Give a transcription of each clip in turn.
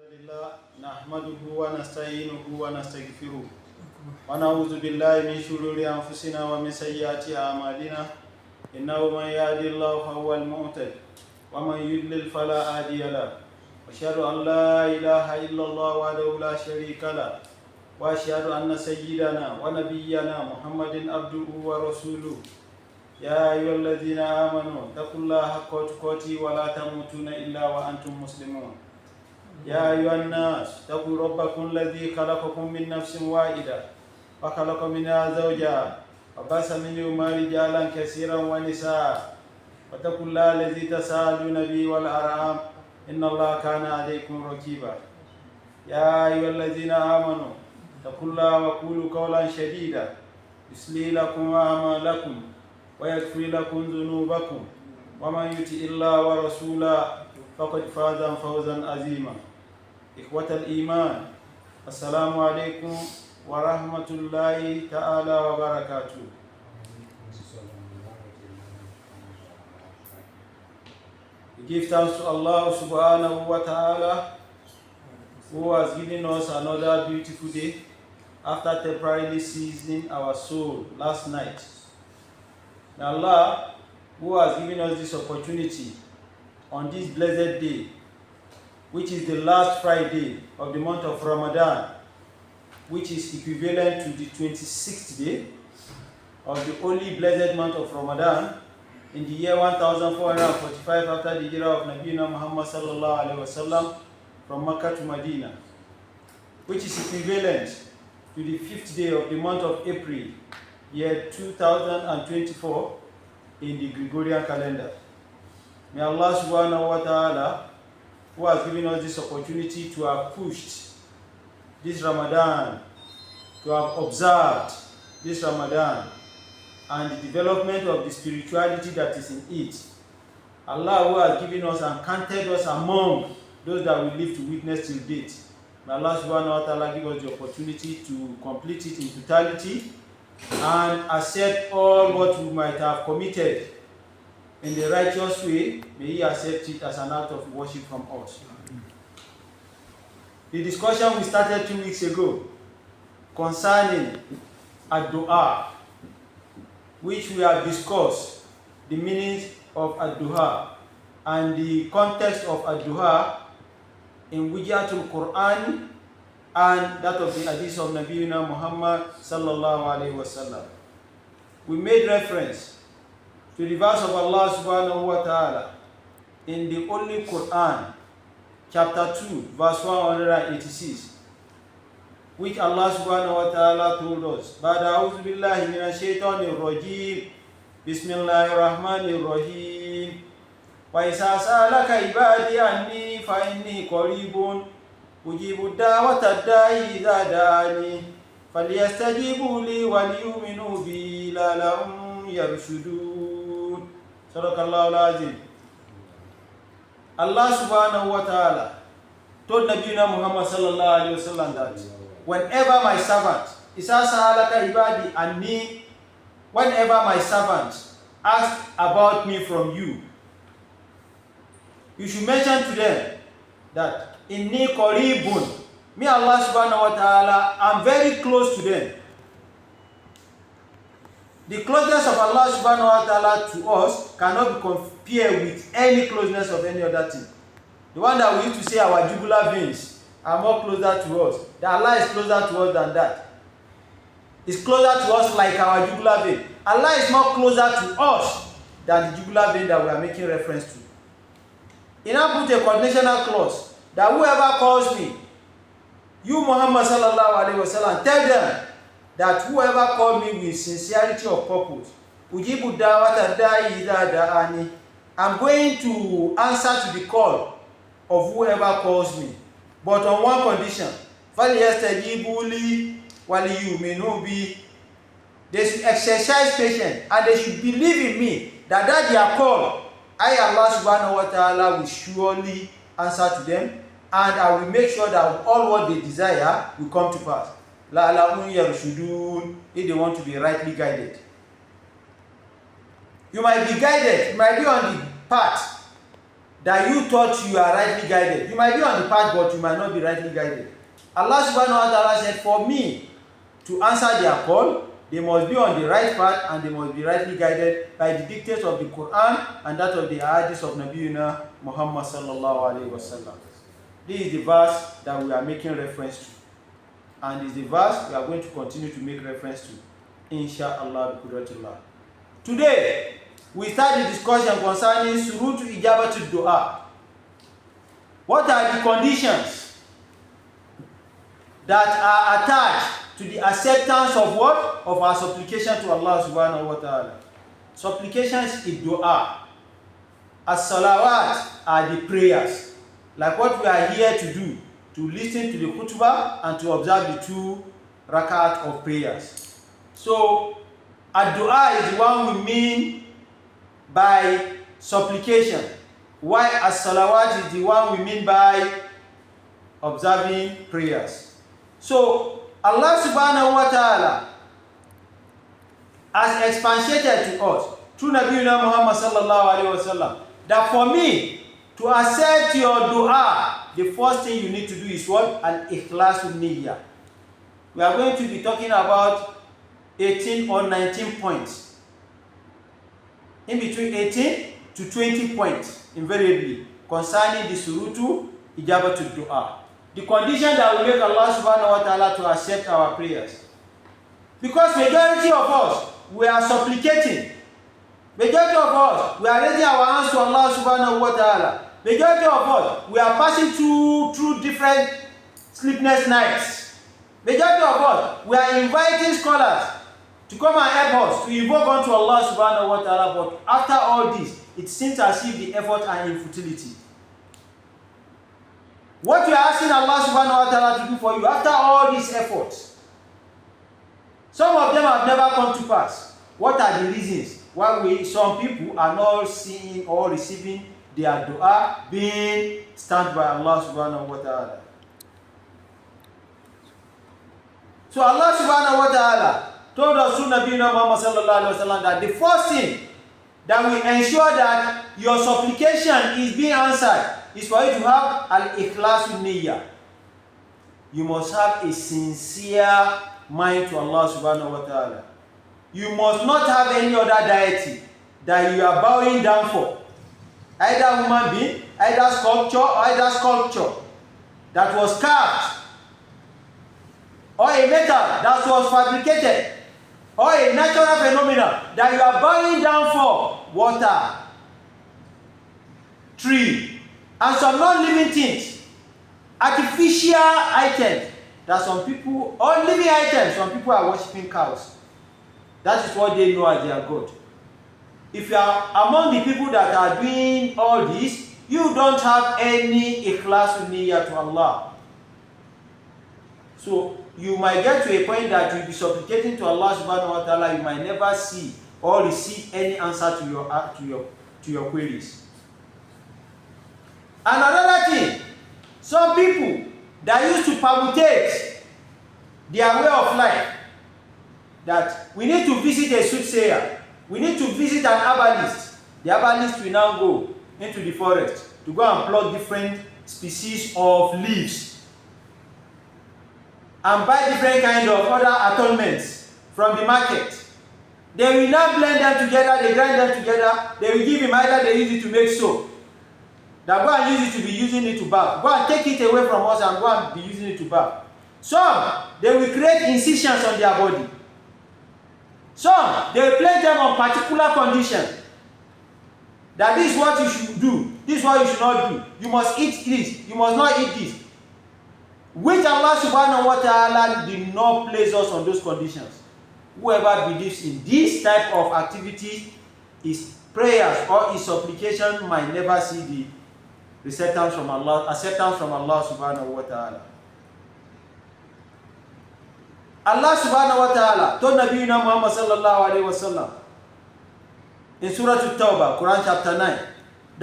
لله نحمده ونستعينه ونستغفره ونعوذ بالله من شرور أنفسنا ومن سيئات أعمالنا إنه من يهد الله فهو المهتد ومن يضلل فلا هادي له وأشهد أن لا إله إلا الله وحده لا شريك له وأشهد أن سيدنا ونبينا محمد عبده ورسوله يا أيها الذين آمنوا اتقوا الله حق تقاته ولا تموتون إلا وأنتم مسلمون يا أيها الناس اتقوا ربكم الذي خلقكم من نفس واحدة وخلق منها زوجها وبث منهما رجالا كثيرا ونساء واتقوا الله الذي تساءلون به والأرحام إن الله كان عليكم رقيبا يا أيها الذين آمنوا اتقوا الله وقولوا قولا سديدا يصلح لكم أعمالكم ويغفر لكم ذنوبكم ومن يطع الله ورسوله فقد فاز فوزا عظيما. إخوة الإيمان السلام عليكم ورحمة الله تعالى وبركاته. We give thanks to Allah subhanahu wa ta'ala who has given us another beautiful day after temporarily seizing our soul last night. May Allah, who has given us this opportunity on this blessed day, which is the last Friday of the month of Ramadan, which is equivalent to the 26th day of the holy blessed month of Ramadan in the year 1445 after the hijrah of Nabiyyina Muhammad sallallahu alaihi wasallam from Makkah to Medina, which is equivalent to the 5th day of the month of April, year 2024 in the Gregorian calendar. May Allah subhanahu wa ta'ala, who has given us this opportunity to have pushed this Ramadan, to have observed this Ramadan, and the development of the spirituality that is in it. Allah, who has given us and counted us among those that we live to witness till date. May Allah subhanahu wa ta'ala give us the opportunity to complete it in totality and accept all what we might have committed in the righteous way. May He accept it as an act of worship from us. The discussion we started 2 weeks ago concerning Ad-Duah, which we have discussed the meanings of Ad-Duah and the context of Ad-Duah in Wijatul Qur'an and that of the hadith of Nabiyyina Muhammad sallallahu alaihi wasallam. We made reference to the verse of Allah subhanahu wa ta'ala in the Holy Qur'an, chapter 2, verse 186, which Allah subhanahu wa ta'ala told us, Ba'da a'udhu billahi minash shaitanir rajim, Bismillahir Rahmanir Rahim, wa isa sa'alaka ibadi anni fa inni qaribun ujibu da'wata da'i idha da'ani falyastajibu li wa liyu'minu bi la'allahum yarshudun. Sadaqallahu al-azim. Allah subhanahu wa ta'ala told Nabiyyina Muhammad sallallahu alaihi wasallam that whenever my servant isa sa'alaka ibadi anni, whenever my servant asks about me from you, you should mention to them that inni qaribun, me Allah subhanahu wa ta'ala, I'm very close to them. The closeness of Allah subhanahu wa ta'ala to us cannot be compared with any closeness of any other thing. The one that we used to say our jugular veins are more closer to us, that Allah is closer to us than that. It's closer to us like our jugular vein. Allah is more closer to us than the jugular vein that we are making reference to. He now put a conditional clause that whoever calls me, you Muhammad sallallahu alaihi wasallam, tell them that whoever calls me with sincerity of purpose, ujibu da'wata da'i idha da'ani, I'm going to answer to the call of whoever calls me, but on one condition, falyastajibu li wa liyu'minu bi. They should exercise patience and they should believe in me that their call, I, Allah subhanahu wa ta'ala, will surely answer to them, and I will make sure that all what they desire will come to pass. La'allahum yarshudun, if they want to be rightly guided. You might be guided, you might be on the path that you thought you are rightly guided. You might be on the path, but you might not be rightly guided. Allah subhanahu wa ta'ala said, for me to answer their call, they must be on the right path and they must be rightly guided by the dictates of the Quran and that of the hadiths of Nabiyuna Muhammad sallallahu alayhi wa sallam. This is the verse that we are making reference to. And is the verse we are going to continue to make reference to. Insha'Allah bi-qudratullah. Today, we start the discussion concerning SURUTU IJABATU Dua. What are the conditions that are attached to the acceptance of what? Of our supplication to Allah subhanahu wa ta'ala. Supplications is dua. As-salawat are the prayers. Like what we are here to do, to listen to the khutbah and to observe the 2 rakat of prayers. So, Ad-Duah is the one we mean by supplication, while as-salawat is the one we mean by observing prayers. So, Allah subhanahu wa ta'ala has expatiated to us through Nabiyuna Muhammad sallallahu alayhi wa sallam that for me to accept your dua, the first thing you need to do is what? Al-Ikhlas niyyah. We are going to be talking about 18 or 19 points. In between 18 to 20 points, invariably, concerning the SURUTU IJABATU Dua. The condition that will make Allah subhanahu wa ta'ala to accept our prayers. Because majority of us, we are supplicating. Majority of us, we are raising our hands to Allah subhanahu wa ta'ala. Majority of us, we are passing through different sleepless nights. Majority of us, we are inviting scholars to come and help us, to invoke unto Allah subhanahu wa ta'ala. But after all this, it seems as if the effort are in futility. What you are asking Allah subhanahu wa ta'ala to do for you after all these efforts, some of them have never come to pass. What are the reasons why some people are not seeing or receiving their dua being stamped by Allah subhanahu wa ta'ala? So Allah subhanahu wa ta'ala told us through Nabiyuna Muhammad sallallahu alayhi wa sallam that the first thing that will ensure that your supplication is being answered is for you to have Al-Ikhlas niyyah. You must have a sincere mind to Allah subhanahu wa ta'ala. You must not have any other deity that you are bowing down for. Either human being, either sculpture that was carved, or a metal that was fabricated, or a natural phenomenon that you are bowing down for. Water, tree, and some non-living things, artificial items that some people, or living items, some people are worshipping cows. That is what they know as their God. If you are among the people that are doing all this, you don't have any ikhlas niyyah to Allah. So you might get to a point that you'll be supplicating to Allah subhanahu wa ta'ala, you might never see or receive any answer to your queries. And another thing, some people that used to permutate their way of life, that we need to visit a soothsayer, we need to visit an herbalist. The herbalist will now go into the forest to go and pluck different species of leaves and buy different kind of other atonements from the market. They will now blend them together, they grind them together, they will give him either they use it to make soap. That go and use it to be using it to bath. Go and take it away from us and go and be using it to bath. Some, they will create incisions on their body. Some, they will place them on particular conditions. That this is what you should do, this is what you should not do. You must eat this, you must not eat this. Which Allah subhanahu wa ta'ala did not place us on those conditions. Whoever believes in this type of activity, his prayers or his supplication might never see the acceptance from Allah subhanahu wa ta'ala. Allah subhanahu wa ta'ala told Nabiyuna Muhammad sallallahu alayhi wa sallam in SURUTU Qur'an Chapter 9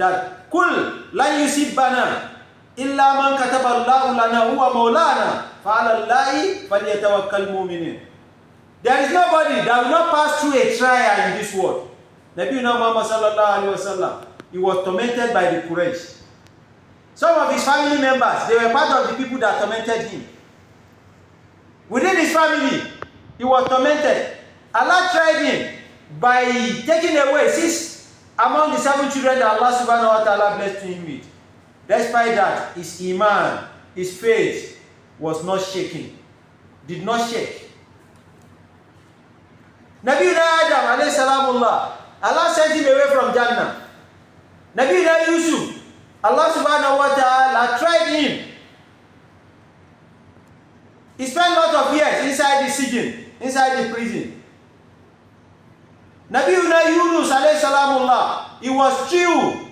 that Kul lan yusibbana illa man kataba Allahu lana huwa maulana fa 'ala Allahi falyatawakkal mu'minun. There is nobody that will not pass through a trial in this world. Nabiyuna Muhammad sallallahu alayhi wa sallam, he was tormented by the Quraysh. Some of his family members, they were part of the people that tormented him. Within his family, he was tormented. Allah tried him by taking away 6 among the 7 children that Allah subhanahu wa ta'ala blessed him with. Despite that, his iman, his faith was not shaking, did not shake. Nabi Adam alayhi salamullah, Allah sent him away from Jannah. Nabi Yusuf, Allah subhanahu wa ta'ala tried him. He spent a lot of years inside the sijin, inside the prison. Nabi Yunus alayhi salamullah, he was thrown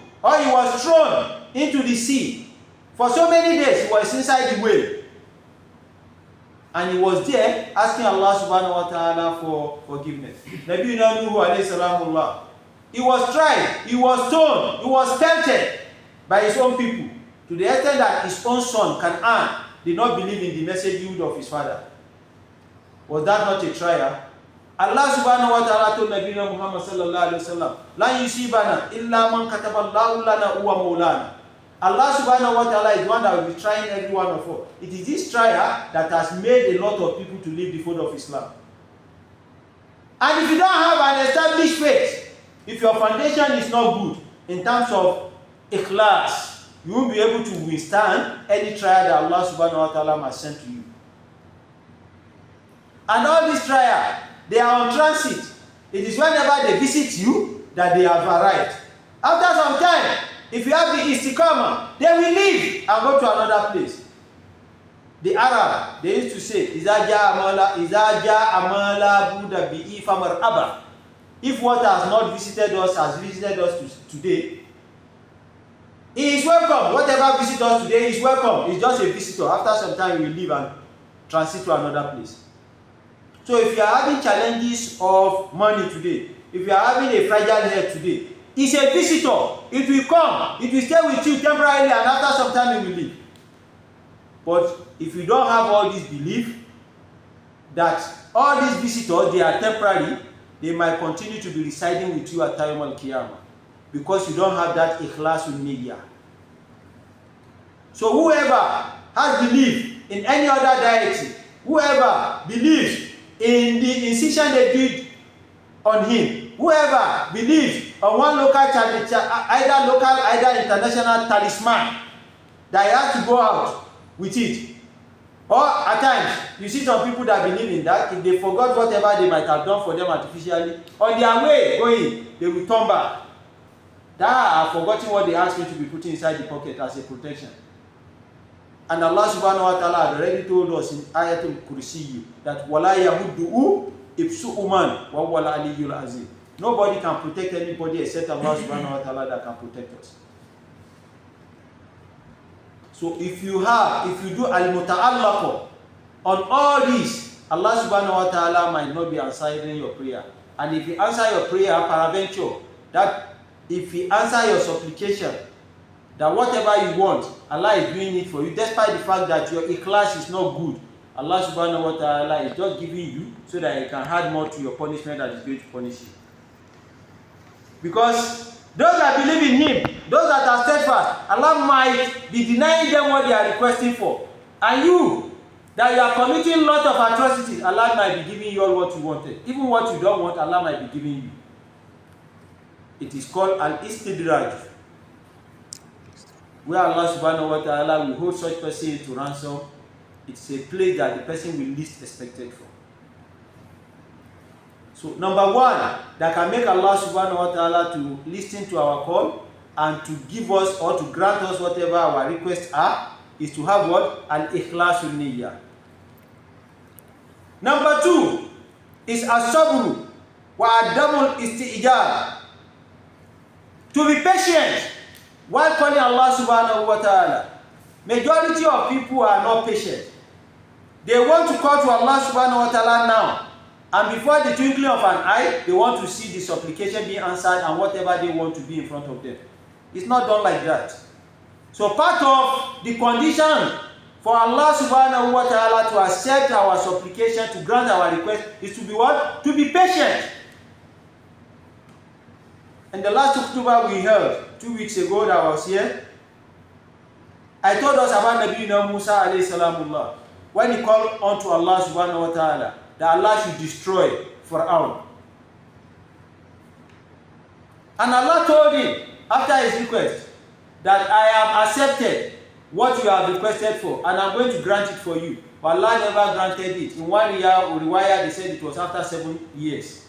into the sea. For so many days, he was inside the whale. And he was there asking Allah subhanahu wa ta'ala for forgiveness. Nabi Nuh alayhi salamullah, he was tried, he was stoned, he was tempted by his own people, to the extent that his own son, Canaan, did not believe in the messagehood of his father. Was that not a trial? Allah subhanahu wa ta'ala told Nabi Muhammad sallallahu alayhi wa sallam, La yusibana illa man kataballahu lana uwa maulana. Allah subhanahu wa ta'ala is the one that will be trying every one of us. It is this trial that has made a lot of people to leave the fold of Islam. And if you don't have an established faith, if your foundation is not good in terms of Ikhlas, you won't be able to withstand any trial that Allah subhanahu wa ta'ala must send to you. And all these trials, they are on transit. It is whenever they visit you that they have arrived. After some time, if you have the istiqamah, they will leave and go to another place. The Arab, they used to say, Iza ja amala buda bi'i famar abba. If what has not visited us has visited us today, he is welcome. Whatever visits us today is welcome. It's just a visitor. After some time, he will leave and transit to another place. So if you are having challenges of money today, if you are having a fragile health today, it's a visitor. It will come. It will stay with you temporarily, and after some time it will leave. But if you don't have all this belief that all these visitors, they are temporary, they might continue to be residing with you at time al-Qiyamah, because you don't have that Ikhlas in media. So whoever has belief in any other deity, whoever believes in the incision they did on him, whoever believes on one local either local, either international talisman, that he has to go out with it. Or at times, you see some people that believe in that, if they forgot whatever they might have done for them artificially, on their way going, they will turn back. That I have forgotten what they asked me to be put inside the pocket as a protection. And Allah subhanahu wa ta'ala had already told us in Ayatul Kursi that wala yahuddu'u ibsu'uman wa wala aliyyul azim. Nobody can protect anybody except Allah subhanahu wa ta'ala that can protect us. So if you do al-muta'allaqah on all these, Allah subhanahu wa ta'ala might not be answering your prayer. And if you answer your prayer, paraventure, that if He answer your supplication, that whatever you want, Allah is doing it for you, despite the fact that your Ikhlas is not good. Allah subhanahu wa ta'ala is just giving you so that He can add more to your punishment that is going to punish you. Because those that believe in Him, those that are steadfast, Allah might be denying them what they are requesting for. And you, that you are committing a lot of atrocities, Allah might be giving you all what you wanted. Even what you don't want, Allah might be giving you. It is called Al-Istidraj, where Allah subhanahu wa ta'ala will hold such person to ransom. It's a place that the person will least expected for. So number one, that can make Allah subhanahu wa ta'ala to listen to our call and to give us or to grant us whatever our requests are, is to have what? Al-Ikhlas niyyah. Number two is as-sabru wa adamul istijab. To be patient while calling Allah subhanahu wa ta'ala. Majority of people are not patient. They want to call to Allah subhanahu wa ta'ala now, and before the twinkling of an eye, they want to see the supplication being answered and whatever they want to be in front of them. It's not done like that. So part of the condition for Allah subhanahu wa ta'ala to accept our supplication, to grant our request, is to be what? To be patient. In the last October we held, 2 weeks ago that I was here, I told us about Nabi Musa alayhi salamullah, when he called unto Allah subhanahu wa ta'ala that Allah should destroy Pharaoh. And Allah told him after his request that I have accepted what you have requested for, and I'm going to grant it for you. But Allah never granted it. In one riwayah, they said it was after 7 years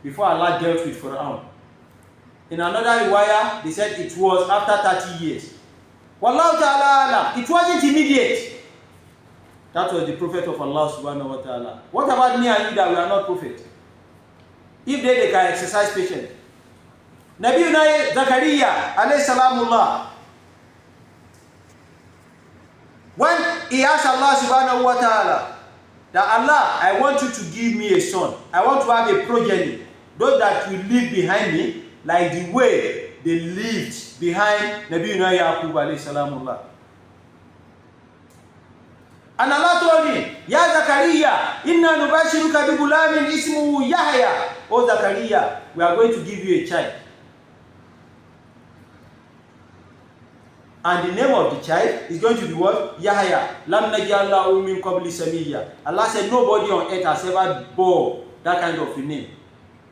before Allah dealt with Pharaoh. In another riwayah, they said it was after 30 years. Wallahu ta'ala alam, it wasn't immediate. That was the prophet of Allah subhanahu wa ta'ala. What about me and you that we are not prophet? If they can exercise patience. Nabi Zakaria alayhi salamullah, when he asked Allah subhanahu wa ta'ala that Allah, I want you to give me a son. I want to have a progeny. Those that will live behind me like the way they lived behind Nabi Yaqub alayhi salamullah. And Allah told him, Ya Zakaria, inna nubashiruka bi gulamin ismuhu Yahya. Oh Zakaria, we are going to give you a child. And the name of the child is going to be what? Yahya. Lam naj'al lahu min qabli samiyya. Allah said nobody on earth has ever bore that kind of a name.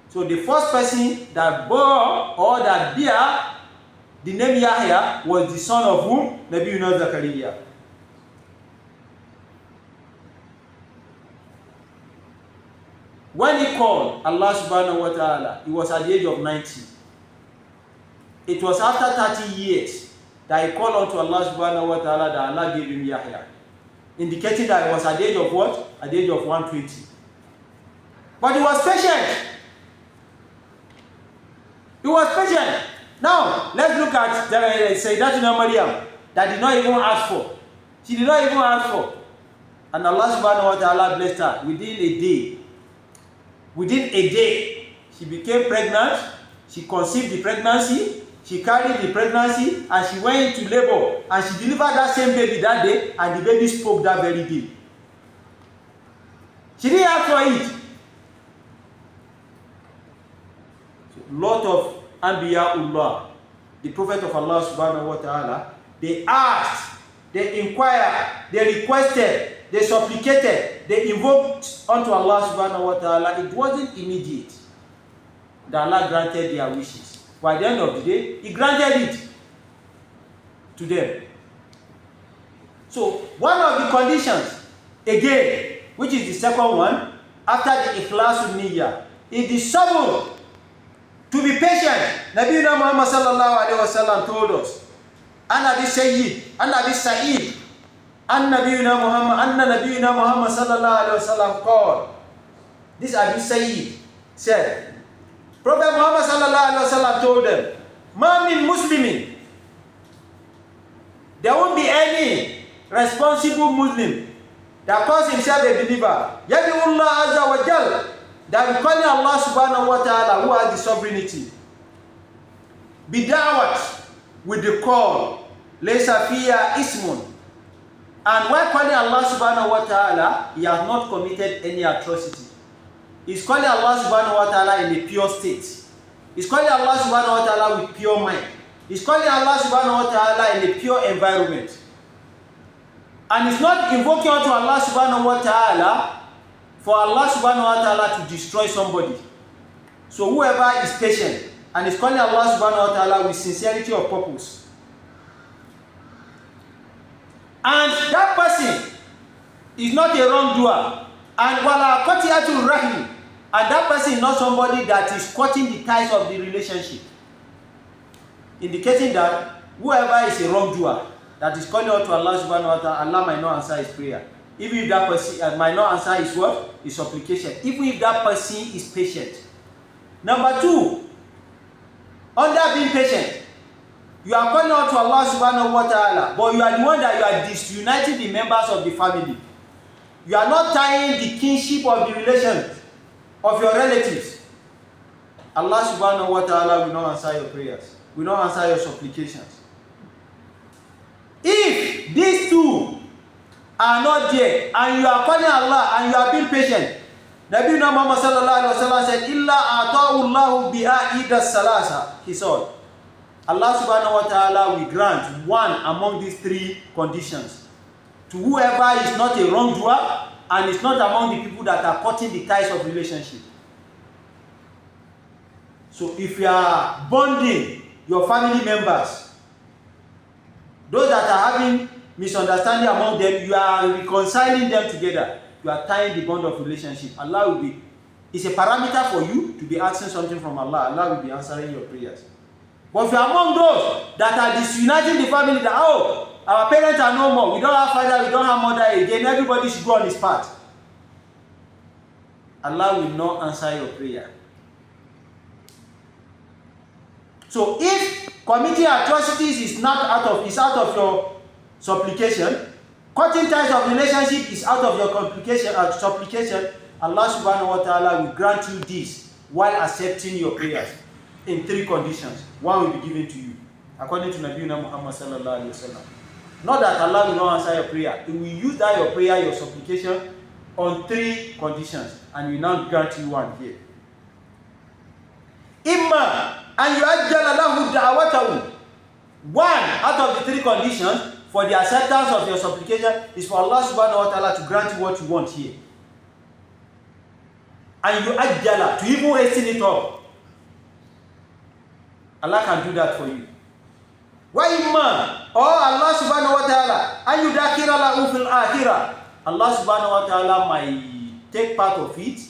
So the first person that bore or that bear the name Yahya was the son of whom? Nabi Zakaria. When he called Allah subhanahu wa ta'ala, he was at the age of 90. It was after 30 years that he called unto Allah subhanahu wa ta'ala that Allah gave him Yahya, indicating that he was at the age of what? At the age of 120. But he was patient. He was patient. Now, let's look at Sayyidatuna Maryam that did not even ask for. She did not even ask for. And Allah subhanahu wa ta'ala blessed her within a day. Within a day, she became pregnant, she conceived the pregnancy, she carried the pregnancy, and she went into labor, and she delivered that same baby that day, and the baby spoke that very day. She didn't ask for it. So, lot of Anbiya'ullah, the Prophet of Allah subhanahu wa ta'ala, they asked, they inquired, they requested, they supplicated, they invoked unto Allah subhanahu wa ta'ala. It wasn't immediate that Allah granted their wishes. By the end of the day, He granted it to them. So, one of the conditions, again, which is the second one, after the Ikhlas niyyah, is the sabr, to be patient. Nabi Muhammad sallallahu alayhi wa sallam told us, Anna bi Saheed, Anna bi Saheed, Anna Nabiyuna Muhammad sallallahu alayhi wa sallam called. This Abi Saheed said, Prophet Muhammad sallallahu alayhi wa sallam told them, Ma min Muslimin, there won't be any responsible Muslim that calls himself a believer, Yadi'ullah azza wa jal, that will call Allah subhanahu wa ta'ala, who has the sovereignty, bidawat, with the call, laysa fiya ismun. And while calling Allah subhanahu wa ta'ala, he has not committed any atrocity. He's calling Allah subhanahu wa ta'ala in a pure state. He's calling Allah subhanahu wa ta'ala with pure mind. He's calling Allah subhanahu wa ta'ala in a pure environment. And he's not invoking unto Allah subhanahu wa ta'ala for Allah subhanahu wa ta'ala to destroy somebody. So whoever is patient and is calling Allah subhanahu wa ta'ala with sincerity of purpose, and that person is not a wrongdoer, and wala qati'atul rahim, and that person is not somebody that is cutting the ties of the relationship, indicating that whoever is a wrongdoer that is calling out to Allah subhanahu wa ta'ala, Allah might not answer his prayer. Even if that person might not answer his what? His supplication. Even if that person is patient. Number two, under being patient, you are calling out to Allah subhanahu wa ta'ala, but you are the one that you are disuniting the members of the family. You are not tying the kinship of the relations of your relatives. Allah subhanahu wa ta'ala will not answer your prayers, will not answer your supplications. If these two are not there, and you are calling Allah and you are being patient, Nabi Muhammad sallallahu alaihi wasallam said, "Illa ata'u Allahu biha ida salasa," he said. Allah subhanahu wa ta'ala will grant one among these three conditions to whoever is not a wrongdoer and is not among the people that are cutting the ties of relationship. So if you are bonding your family members, those that are having misunderstanding among them, you are reconciling them together. You are tying the bond of relationship. Allah will be, it's a parameter for you to be asking something from Allah. Allah will be answering your prayers. But if you are among those that are disuniting the family, that, oh, our parents are no more, we don't have father, we don't have mother again, everybody should go on his path, Allah will not answer your prayer. So if committing atrocities is out of your supplication, cutting ties of relationship is out of your supplication, Allah subhanahu wa ta'ala will grant you this while accepting your prayers in three conditions. One will be given to you, according to Nabi Muhammad sallallahu alaihi wasallam. Not that Allah will not answer your prayer. He will use that your prayer, your supplication, on three conditions, and will now grant you one here. Imma and yu'ajjala lahu da'watahu. One out of the three conditions for the acceptance of your supplication is for Allah subhanahu wa ta'ala to grant you what you want here. And yu'ajjala, to even hasten it up. Allah can do that for you. Wa imma, or Allah subhanahu wa ta'ala, and yudakira lahu fil akhirah. Allah subhanahu wa ta'ala might take part of it,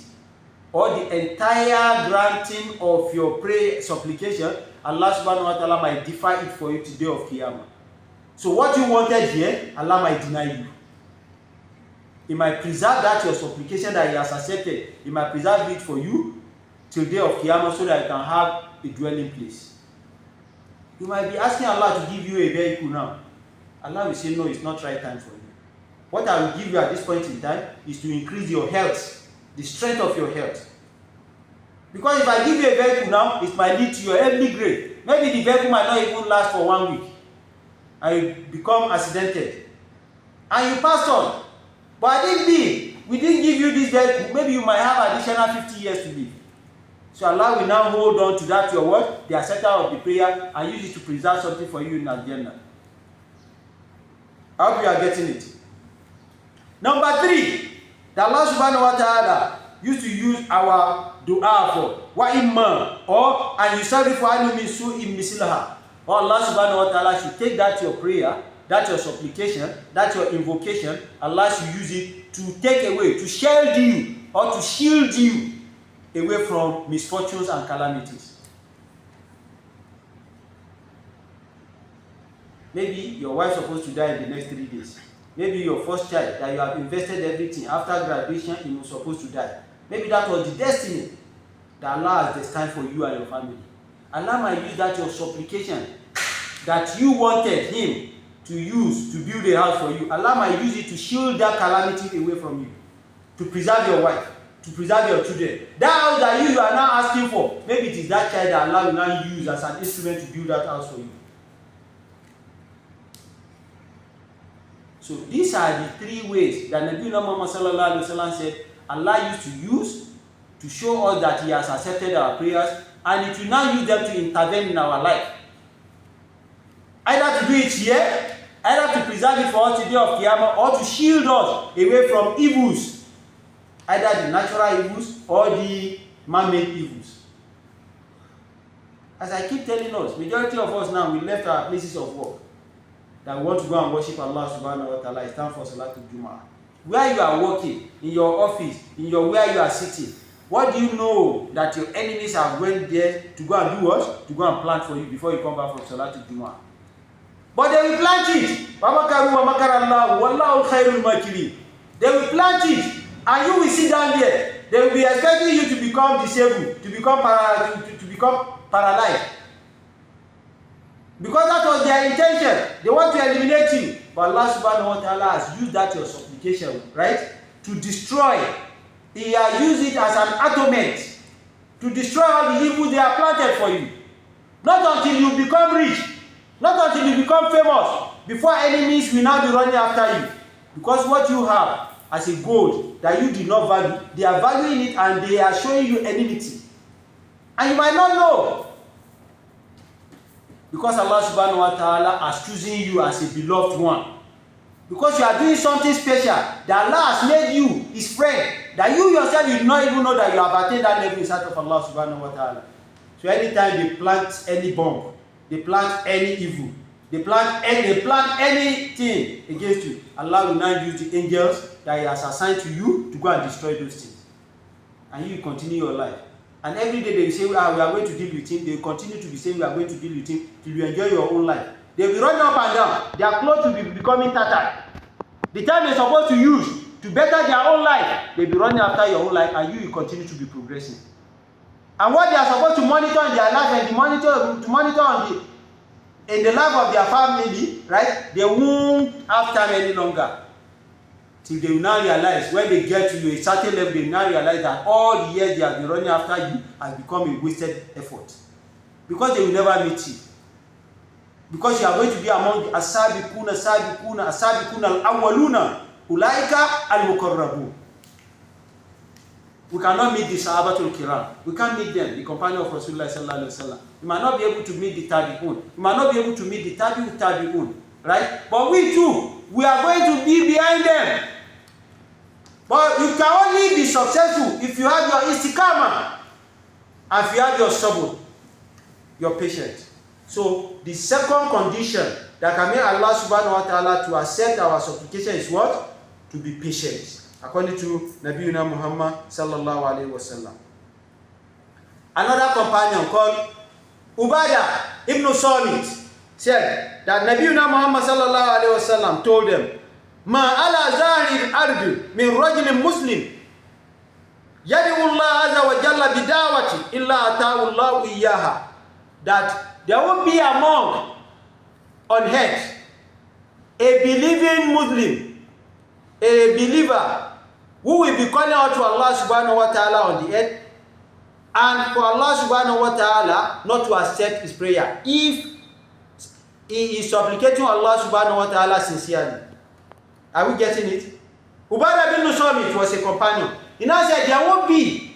or the entire granting of your prayer supplication, Allah subhanahu wa ta'ala might defer it for you today of Qiyamah. So what you wanted here, Allah might deny you. He might preserve that your supplication that He has accepted. He might preserve it for you till day of Qiyamah so that you can have a dwelling place. You might be asking Allah to give you a vehicle now. Allah will say, no, it's not right time for you. What I will give you at this point in time is to increase your health, the strength of your health. Because if I give you a vehicle now, it might lead to your heavenly grave. Maybe the vehicle might not even last for 1 week, and you become accidented, and you passed on. But we didn't give you this vehicle. Maybe you might have additional 50 years to live. So Allah will now hold on to that your word, the acceptor of the prayer, and use it to preserve something for you in Al-Jannah. I hope you are getting it. Number 3, that Allah subhanahu wa ta'ala used to use our dua for. Wa imma, or and you serve for anu min su'in mislaha. Or Allah subhanahu wa ta'ala should take that your prayer, that your supplication, that your invocation, Allah should use it to take away, to shield you, or to shield you away from misfortunes and calamities. Maybe your wife is supposed to die in the next 3 days. Maybe your first child that you have invested everything after graduation, he was supposed to die. Maybe that was the destiny that Allah has destined for you and your family. Allah might use that your supplication that you wanted Him to use to build a house for you. Allah might use it to shield that calamity away from you, to preserve your wife, to preserve your children. That house that you are now asking for, maybe it is that child that Allah will now use as an instrument to build that house for you. So these are the 3 ways that Nabi Muhammad sallallahu alaihi wasallam said Allah used to use to show us that He has accepted our prayers, and it will now use them to intervene in our life. Either to do it here, either to preserve it for us today of Qiyamah, or to shield us away from evils, either the natural evils or the man-made evils. As I keep telling us, majority of us now, we left our places of work, that we want to go and worship Allah subhanahu wa ta'ala. It's time for Salatul Jumu'ah. Where you are working, in your office, in your where you are sitting, what do you know that your enemies have went there to go and do what? To go and plant for you before you come back from Salatul Jumu'ah. But they will plant it. They will plant it, and you will sit down there. They will be expecting you to become disabled, to become paralyzed. Because that was their intention. They want to eliminate you. But Allah subhanahu wa ta'ala has used that your supplication, right? To destroy. He has used it as an atonement to destroy all the evil they have planted for you. Not until you become rich, not until you become famous, before enemies will now be running after you. Because what you have as a gold that you did not value, they are valuing it and they are showing you enmity. And you might not know. Because Allah subhanahu wa ta'ala has chosen you as a beloved one. Because you are doing something special that Allah has made you his friend, that you yourself you do not even know that you have attained that level in sight of Allah subhanahu wa ta'ala. So anytime they plant any bomb, they plant any evil, they plant anything against you, Allah will now use the angels that He has assigned to you to go and destroy those things. And you continue your life. And every day they will say, we are going to deal with him. They will continue to be saying, we are going to deal with him till you enjoy your own life. They will be running up and down. Their clothes will be becoming tattered. The time they're supposed to use to better their own life, they'll be running after your own life, and you will continue to be progressing. And what they are supposed to monitor in their life and to monitor in the life of their family, right? They won't have time any longer. Till they will now realize, when they get to a certain level, they will now realize that all the years they have been running after you has become a wasted effort. Because they will never meet you. Because you are going to be among the As-Sabiquna al-Awwaluna, Ulaika al-Muqarrabun. We cannot meet the Sahabatul Kiram. We can't meet them, the companion of Rasulullah sallallahu alaihi wasallam. We might not be able to meet the Tabi'un. We might not be able to meet the Tabi'un, right? But we too, we are going to be behind them. But you can only be successful if you have your istiqamah and if you have your sabr, your patience. So the second condition that can make Allah subhanahu wa ta'ala to accept our supplication is what? To be patient. According to Nabiyuna Muhammad sallallahu alayhi wa sallam. Another companion called Ubadah ibn Samit said that Nabiyuna Muhammad sallallahu alayhi wa sallam told them, Ma ala zahir ardi min rajulin muslim yad'u Allah azza wa jalla bidawati illa ata'u Allah iyyaha. That there won't be among on earth a believing Muslim, a believer who will be calling out to Allah subhanahu wa ta'ala on the earth, and for Allah subhanahu wa ta'ala not to accept his prayer if he is supplicating Allah subhanahu wa ta'ala sincerely. Are we getting it? Ubadah bin Samit was a companion. He now said there won't be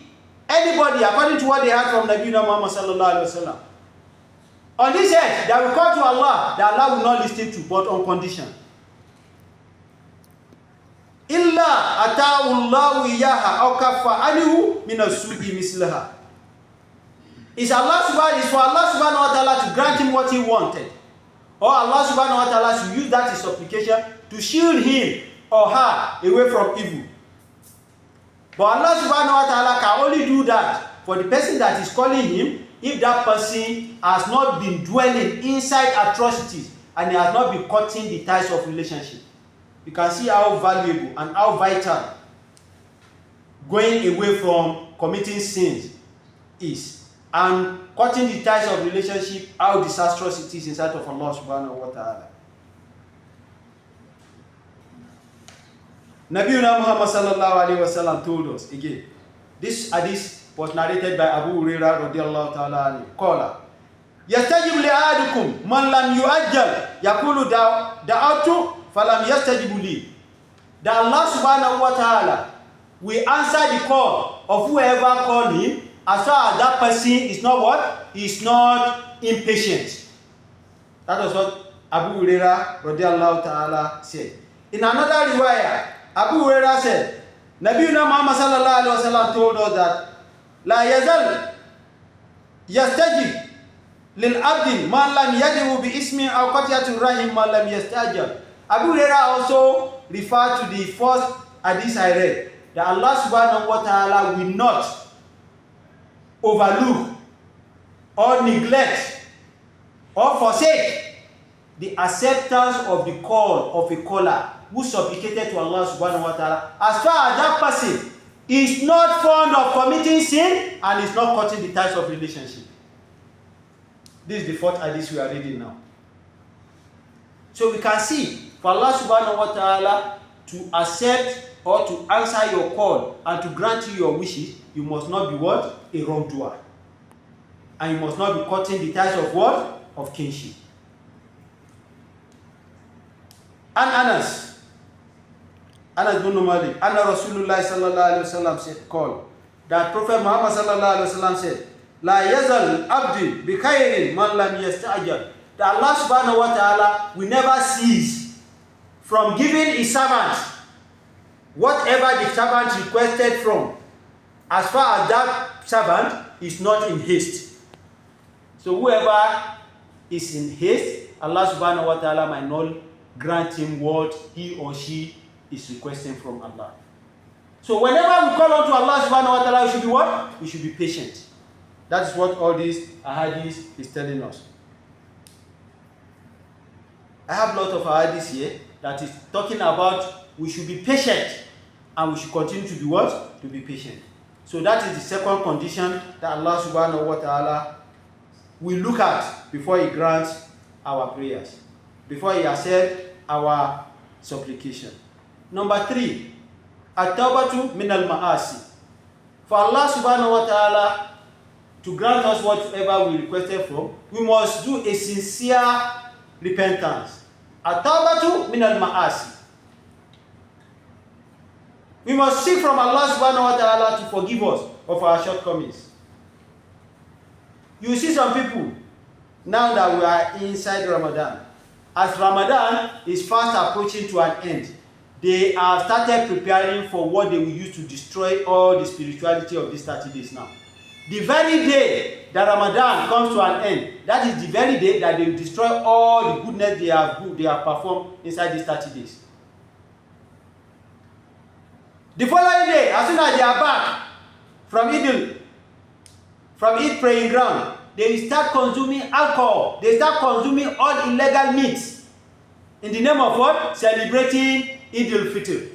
anybody, according to what they heard from Nabi Muhammad sallallahu alaihi wasallam, on this earth that will call to Allah, that Allah will not listen to, but on condition. Illa ata'u Allahu iyyaha aw kaffa anhu min as-su'i mislaha. Is for Allah subhanahu wa ta'ala to grant him what he wanted, or Allah subhanahu wa ta'ala should use that as supplication to shield him or her away from evil. But Allah subhanahu wa ta'ala can only do that for the person that is calling him if that person has not been dwelling inside atrocities and he has not been cutting the ties of relationship. You can see how valuable and how vital going away from committing sins is, and cutting the ties of relationship, how disastrous it is inside of Allah subhanahu wa ta'ala. Nabiyuna Muhammad sallallahu alayhi wa sallam told us again, this hadith was narrated by Abu Hurairah radiyallahu ta'ala anhu. Qala yastajib li ahadukum man lam yu'ajjal yaqulu da'atu falam yastajibu li. That Allah subhanahu wa ta'ala will answer the call of whoever called him, as far as that person is not what? Is not impatient. That was what Abu Hurairah radiyallahu ta'ala said. In another riwayah, Abu Hurairah said, Nabiyuna Muhammad sallallahu alaihi wasallam told us that La yazal yastajib lil abdi man lam yad'u bi ismi aw qati'atu rahim man lam yastajib. Abu Hurairah also referred to the first hadith I read, that Allah subhanahu wa ta'ala will not overlook or neglect or forsake the acceptance of the call of a caller who supplicated to Allah subhanahu wa ta'ala, as far as that person is not fond of committing sin and is not cutting the ties of relationship. This is the fourth hadith we are reading now. So we can see, for Allah subhanahu wa ta'ala to accept or to answer your call and to grant you your wishes, you must not be what? A wrongdoer. And you must not be cutting the ties of what? Of kinship. And Anas bin Malik, Anna Rasulullah sallallahu alaihi wasallam said, called that Prophet Muhammad sallallahu alaihi wasallam said, La yazal abdi bi khairin man lam yasta'jal. that Allah subhanahu wa ta'ala will never cease from giving his servant whatever the servant requested from, as far as that servant is not in haste. So whoever is in haste, Allah subhanahu wa ta'ala might not grant him what he or she is requesting from Allah. So whenever we call on to Allah subhanahu wa ta'ala, we should be what? We should be patient. That is what all this ahadith is telling us. I have a lot of ahadith here that is talking about we should be patient and we should continue to be what? To be patient. So that is the second condition that Allah subhanahu wa ta'ala will look at before he grants our prayers, before he accepts our supplication. Number 3, At-Tawbatu min al-Ma'asi. For Allah subhanahu wa ta'ala to grant us whatever we requested from, we must do a sincere repentance. At-Tawbatu min al-Ma'asi. We must seek from Allah subhanahu wa ta'ala to forgive us of our shortcomings. You see some people, now that we are inside Ramadan, as Ramadan is fast approaching to an end, they have started preparing for what they will use to destroy all the spirituality of these 30 days now. The very day that Ramadan comes to an end, that is the very day that they will destroy all the goodness they have performed inside these 30 days. The following day, as soon as they are back from Eid praying ground, they will start consuming alcohol. They start consuming all illegal meats in the name of what? Celebrating Eid al-Fitr.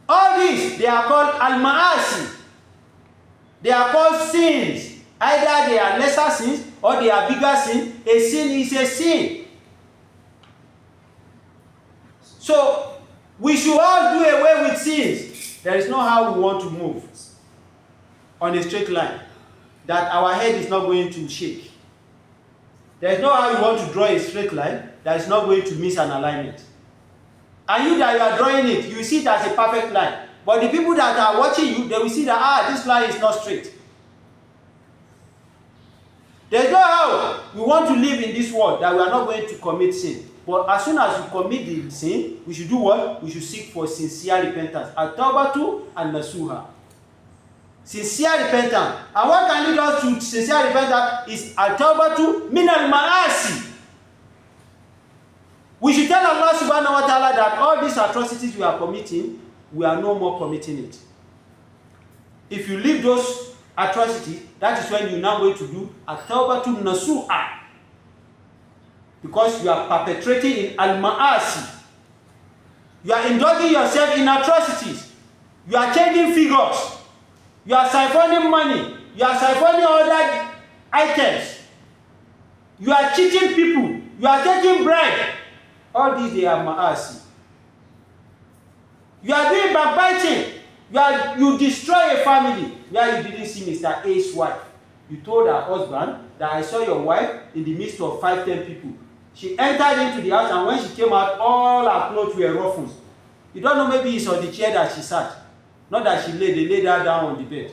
All these, they are called al-ma'asi. They are called sins. Either they are lesser sins or they are bigger sins. A sin is a sin. So, we should all do away with sins. There is no how we want to move on a straight line that our head is not going to shake. There is no how you want to draw a straight line that is not going to miss an alignment. And you that you are drawing it, you see it as a perfect line. But the people that are watching you, they will see that, this line is not straight. There is no how we want to live in this world that we are not going to commit sin. But as soon as we commit the sin, we should do what? We should seek for sincere repentance. At-Tawbatu an-Nasuha. Sincere repentance. And what can lead us to sincere repentance is At-Tawbatu min al-Ma'asi. We should tell Allah subhanahu wa ta'ala that all these atrocities we are committing, we are no more committing it. If you leave those atrocities, that is when you are now going to do At-Tawbatu Nasu'a. Because you are perpetrating in al-ma'asi. You are indulging yourself in atrocities. You are changing figures. You are siphoning money. You are siphoning other items. You are cheating people. You are taking bribe. All these, they are ma'asi. You are doing backbiting. You destroy a family where you didn't see Mr. A's wife. You told her husband that I saw your wife in the midst of 5-10 people. She entered into the house, and when she came out, all her clothes were ruffled. You don't know, maybe it's on the chair that she sat. Not that she laid, they laid her down on the bed.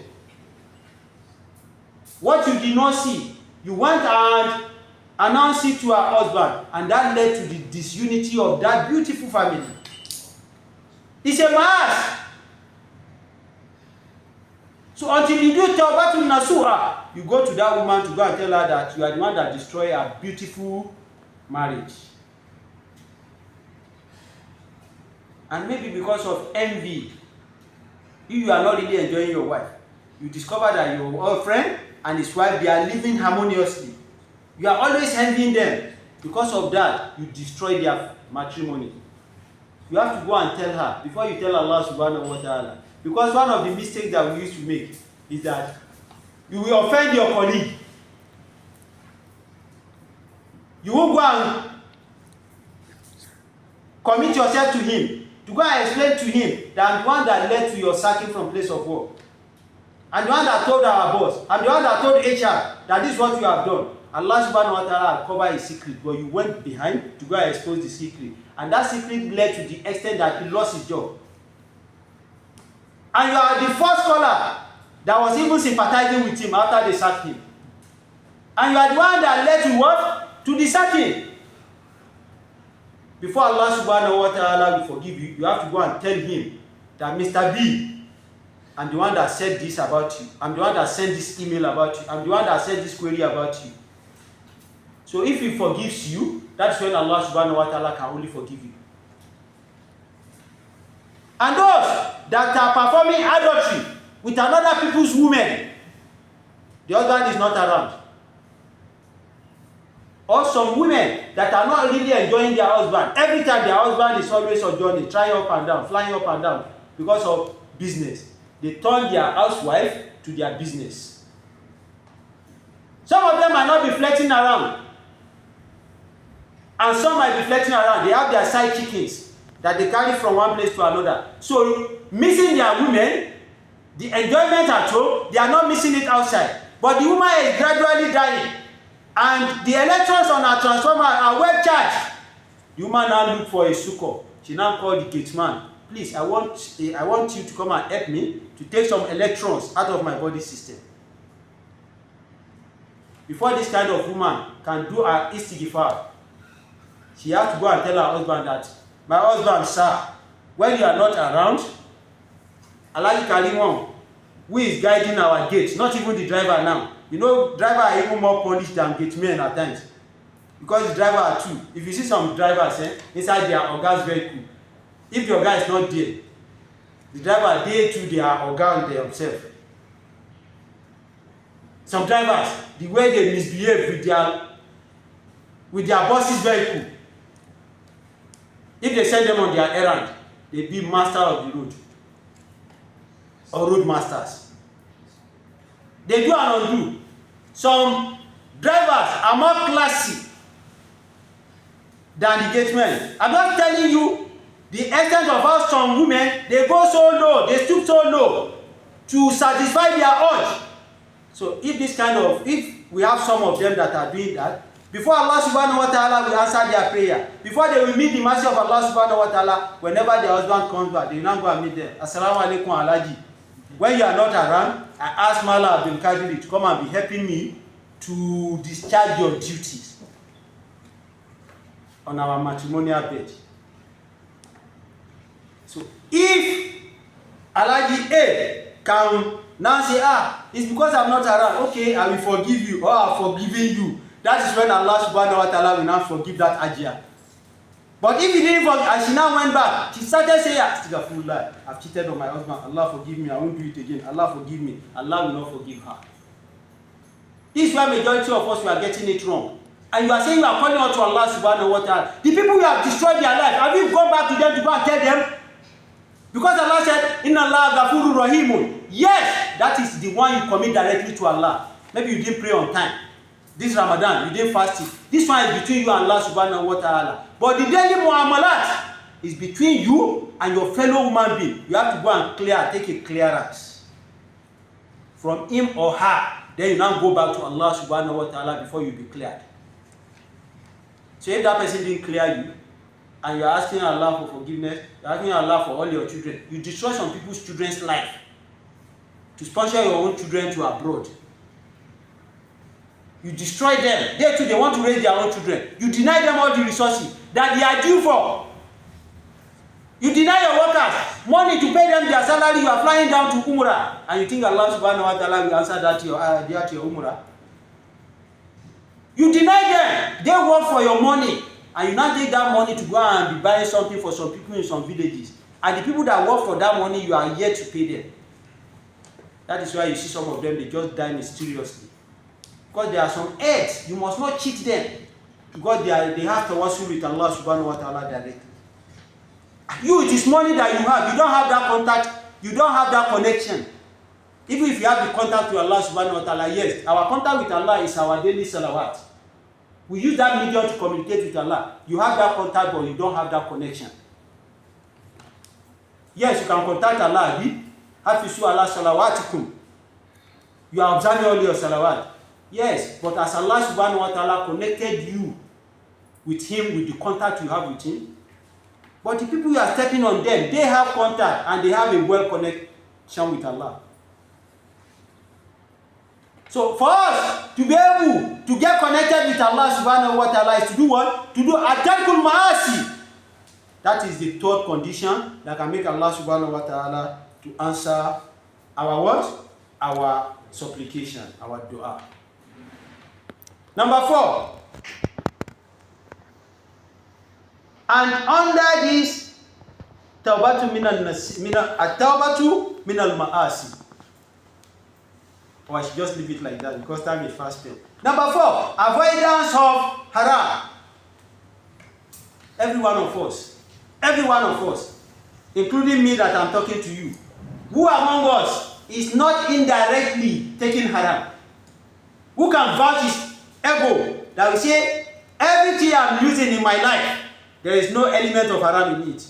What you did not see, you went and announced it to her husband, and that led to the disunity of that beautiful family. It's a mass. So until you do Tawbatu Nasuha, you go to that woman to go and tell her that you are the one that destroyed her beautiful marriage. And maybe because of envy, you are not really enjoying your wife. You discover that your friend and his wife, they are living harmoniously. You are always envying them. Because of that, you destroy their matrimony. You have to go and tell her before you tell Allah subhanahu wa ta'ala. Because one of the mistakes that we used to make is that you will offend your colleague. You will go and commit yourself to him, to go and explain to him that I'm the one that led to your sacking from place of work. I'm the one that told our boss. I'm the one that told HR that this is what you have done. Allah subhanahu wa ta'ala covered his secret, but you went behind to go and expose the secret. And that secret led to the extent that he lost his job. And you are the first scholar that was even sympathizing with him after they sacked him. And you are the one that led to what? To the certain. Before Allah subhanahu wa ta'ala will forgive you, you have to go and tell him that Mr. B, I'm the one that said this about you. I'm the one that sent this email about you. I'm the one that sent this query about you. So if he forgives you, that's when Allah subhanahu wa ta'ala can only forgive you. And those that are performing adultery with another people's women, the husband is not around. Or some women that are not really enjoying their husband. Every time their husband is always on journey, trying up and down, flying up and down because of business. They turn their housewife to their business. Some of them might not be flirting around. And some might be flirting around. They have their side chickens that they carry from one place to another. So, missing their women, the enjoyment at home, they are not missing it outside. But the woman is gradually dying. And the electrons on her transformer are well charged. The woman now look for a succor. She now called the gate man. Please, I want you to come and help me to take some electrons out of my body system. Before this kind of woman can do her istighfar, she has to go and tell her husband that, my husband, sir, when you are not around, Alhaji Karimon, who is guiding our gate, not even the driver now. You know, drivers are even more polished than gate men at times. Because the driver are too. If you see some drivers inside their organ's vehicle, if your guy is not there, the driver, they too, they are organ themselves. Some drivers, the way they misbehave with their boss's vehicle, if they send them on their errand, they be master of the road or road masters. They do and undo. Some drivers are more classy than the gate men. I'm not telling you the extent of how some women, they go so low, they stoop so low to satisfy their urge. So if we have some of them that are doing that, before Allah subhanahu wa ta'ala will answer their prayer, before they will meet the mercy of Allah subhanahu wa ta'ala, whenever their husband comes back, they will now go and meet them. Assalamu alaikum Alhaji. When you are not around, I ask Mala Abdul Qadir to come and be helping me to discharge your duties on our matrimonial bed. So if Alhaji A can now say, it's because I'm not around, okay, I will forgive you, or I've forgiven you. That is when Allah subhanahu wa ta'ala will now forgive that Ajia. But if he didn't forgive, and she now went back, she started saying, Astaghfirullah, I've cheated on my husband, Allah forgive me, I won't do it again, Allah forgive me. Allah will not forgive her. This is why majority of us, we are getting it wrong. And you are saying you are calling out to Allah subhanahu wa ta'ala. The people who have destroyed their life, have you gone back to them to go and tell them? Because Allah said, Inna Allah Ghafurur Rahimun. Yes, that is the one you commit directly to Allah. Maybe you didn't pray on time. This Ramadan, you didn't fast it. This one is between you and Allah subhanahu wa ta'ala. But the daily muamalat is between you and your fellow human being. You have to go and take a clearance from him or her. Then you now go back to Allah subhanahu wa ta'ala before you be cleared. So if that person didn't clear you, and you're asking Allah for forgiveness, you're asking Allah for all your children, you destroy some people's children's life to sponsor your own children to abroad. You destroy them. They too, they want to raise their own children. You deny them all the resources that they are due for. You deny your workers money to pay them their salary. You are flying down to Umrah, and you think Allah subhanahu wa ta'ala will answer that to your Umrah. You deny them. They work for your money, and you now take that money to go and be buying something for some people in some villages. And the people that work for that money, you are yet to pay them. That is why you see some of them, they just die mysteriously. Because there are some heads, you must not cheat them. Because they have tawassul with Allah subhanahu wa ta'ala directly. You, it is money that you have. You don't have that contact. You don't have that connection. Even if you have the contact with Allah subhanahu wa ta'ala, yes, our contact with Allah is our daily salawat. We use that medium to communicate with Allah. You have that contact, but you don't have that connection. Yes, you can contact Allah. Hafizu Allah salawatikum. You are observing all your salawat. Yes, but as Allah subhanahu wa ta'ala connected you with Him, with the contact you have with Him, but the people you are stepping on them, they have contact and they have a well connection with Allah. So for us to be able to get connected with Allah subhanahu wa ta'ala is to do what? To do atarkul ma'asi. That is the third condition that can make Allah subhanahu wa ta'ala to answer our what? Our supplication, our dua. Number 4. And under this, tawbatu minal ma'asi. Or I should just leave it like that because time is fast spent. Number 4, avoidance of haram. Every one of us, including me that I'm talking to you, who among us is not indirectly taking haram? Who can vouch his ego that will say, everything I'm using in my life, there is no element of haram in it?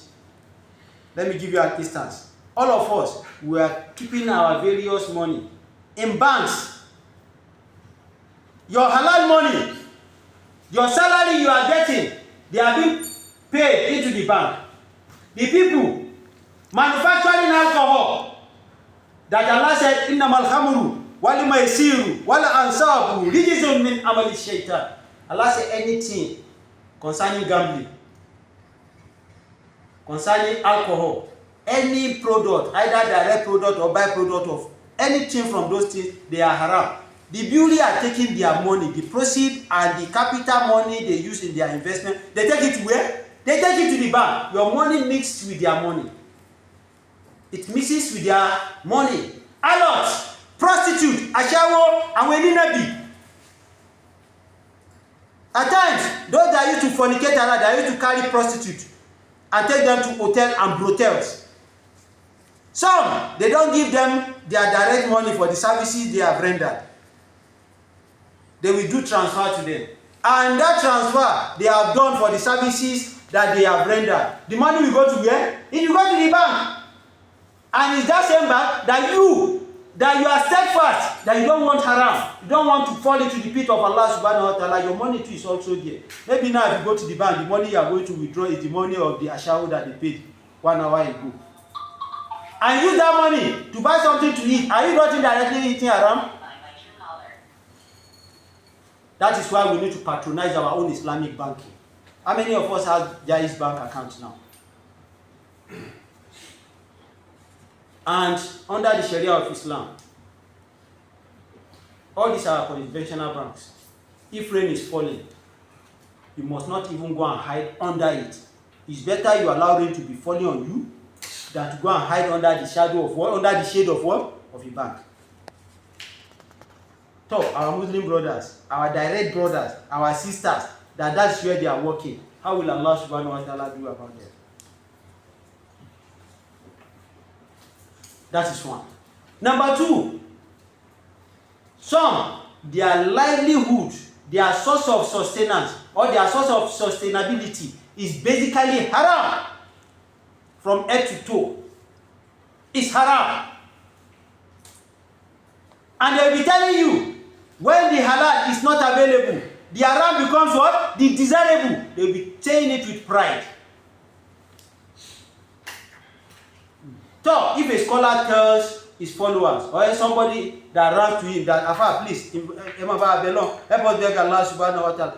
Let me give you an instance. All of us, we are keeping our various money in banks. Your halal money, your salary you are getting, they are being paid into the bank. The people manufacturing alcohol that Allah said, innamal khamru wal maisiru wal ansabu rijzun min amali shaitan. Allah said anything concerning gambling, concerning alcohol, any product, either direct product or byproduct of anything from those things, they are haram. The beauty are taking their money, the proceeds and the capital money they use in their investment, they take it where? They take it to the bank. Your money mixed with their money. It mixes with their money. Alot, prostitute, ashawo, and weninabi. At times, those that used to fornicate around, they used to carry prostitute and take them to hotels and brotels. Some, they don't give them their direct money for the services they have rendered. They will do transfer to them. And that transfer they have done for the services that they have rendered. The money will go to where? It will go to the bank. And it's that same bank that you are steadfast, that you don't want haram. You don't want to fall into the pit of Allah subhanahu wa ta'ala. Your money too is also there. Maybe now if you go to the bank, the money you are going to withdraw is the money of the ashawo that they paid 1 hour ago. And use that money to buy something to eat. Are you not indirectly eating haram? That is why we need to patronize our own Islamic banking. How many of us have Jaiz bank accounts now? And under the Sharia of Islam, all these are conventional banks. If rain is falling, you must not even go and hide under it. It's better you allow rain to be falling on you than to go and hide under the shadow of what? Under the shade of what? Of a bank. So our Muslim brothers, our direct brothers, our sisters, that's where they are working. How will Allah subhanahu wa ta'ala do about them? That is one. Number 2, some, their livelihood, their source of sustenance, or their source of sustainability is basically haram. From head to toe. It's haram. And they'll be telling you, when the halal is not available, the haram becomes what? The desirable. They'll be saying it with pride. So, if a scholar tells his followers, or somebody that runs to him, that, Afa, please, help us beg Allah subhanahu wa ta'ala.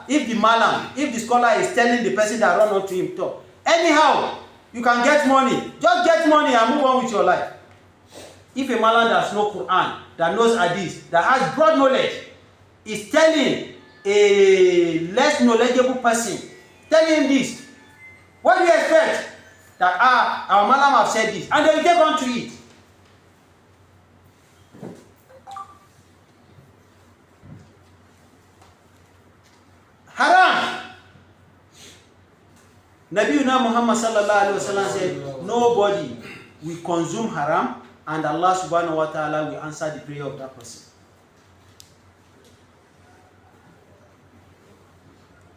If the malam, if the scholar is telling the person that run up to him, talk, anyhow, you can get money. Just get money and move on with your life. If a malam that knows Qur'an, that knows Hadith, that has broad knowledge, is telling a less knowledgeable person, telling him this, what do you expect? That our malam have said this, and they will take on to it. Haram. Nabiuna Muhammad sallallahu alaihi wasallam said, nobody will consume haram and Allah subhanahu wa ta'ala will answer the prayer of that person.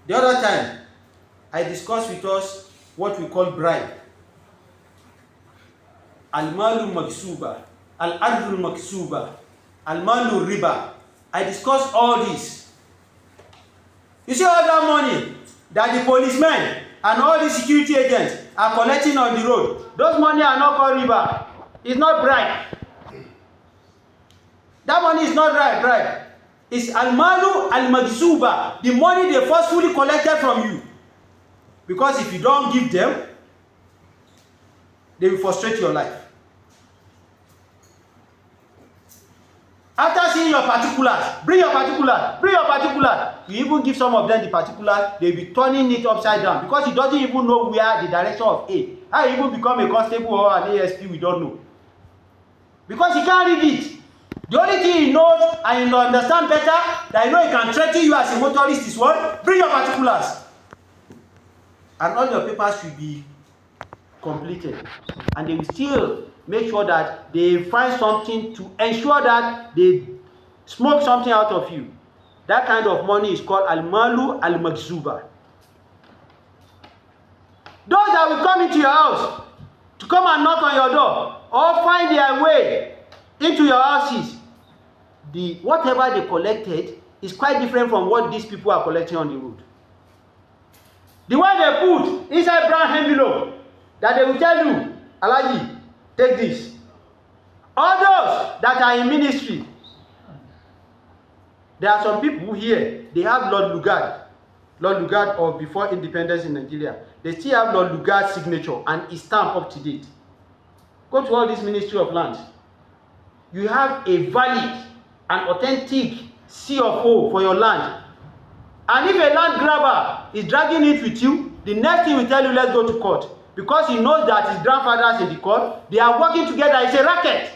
The other time, I discussed with us what we call bribe. Al-malu maksuba, al-ardul maksuba, al-malu riba. I discussed all this. You see all that money that the policemen and all the security agents are collecting on the road, those money are not called riba. It's not bribe. That money is not right. It's al-malu al-magzuba, the money they forcefully collected from you. Because if you don't give them, they will frustrate your life. After seeing your particulars, bring your particulars. You even give some of them the particulars, they'll be turning it upside down because he doesn't even know where the direction of A. How he even become a constable or an ASP, we don't know. Because he can't read it. The only thing he knows and he understand better, that he know he can threaten you as a motorist is what? Bring your particulars. And all your papers should be completed. And they will still make sure that they find something to ensure that they smoke something out of you. That kind of money is called al-malu al-magzuba. Those that will come into your house to come and knock on your door or find their way into your houses, whatever they collected is quite different from what these people are collecting on the road. The one they put inside brown envelope that they will tell you, Alaji, take this. All those that are in ministry, there are some people here, they have Lord Lugard of before independence in Nigeria. They still have Lord Lugard's signature and his stamp up to date. Go to all this Ministry of Lands. You have a valid and authentic C of O for your land. And if a land grabber is dragging it with you, the next thing will tell you, let's go to court. Because he knows that his grandfather's in the court, they are working together, it's a racket.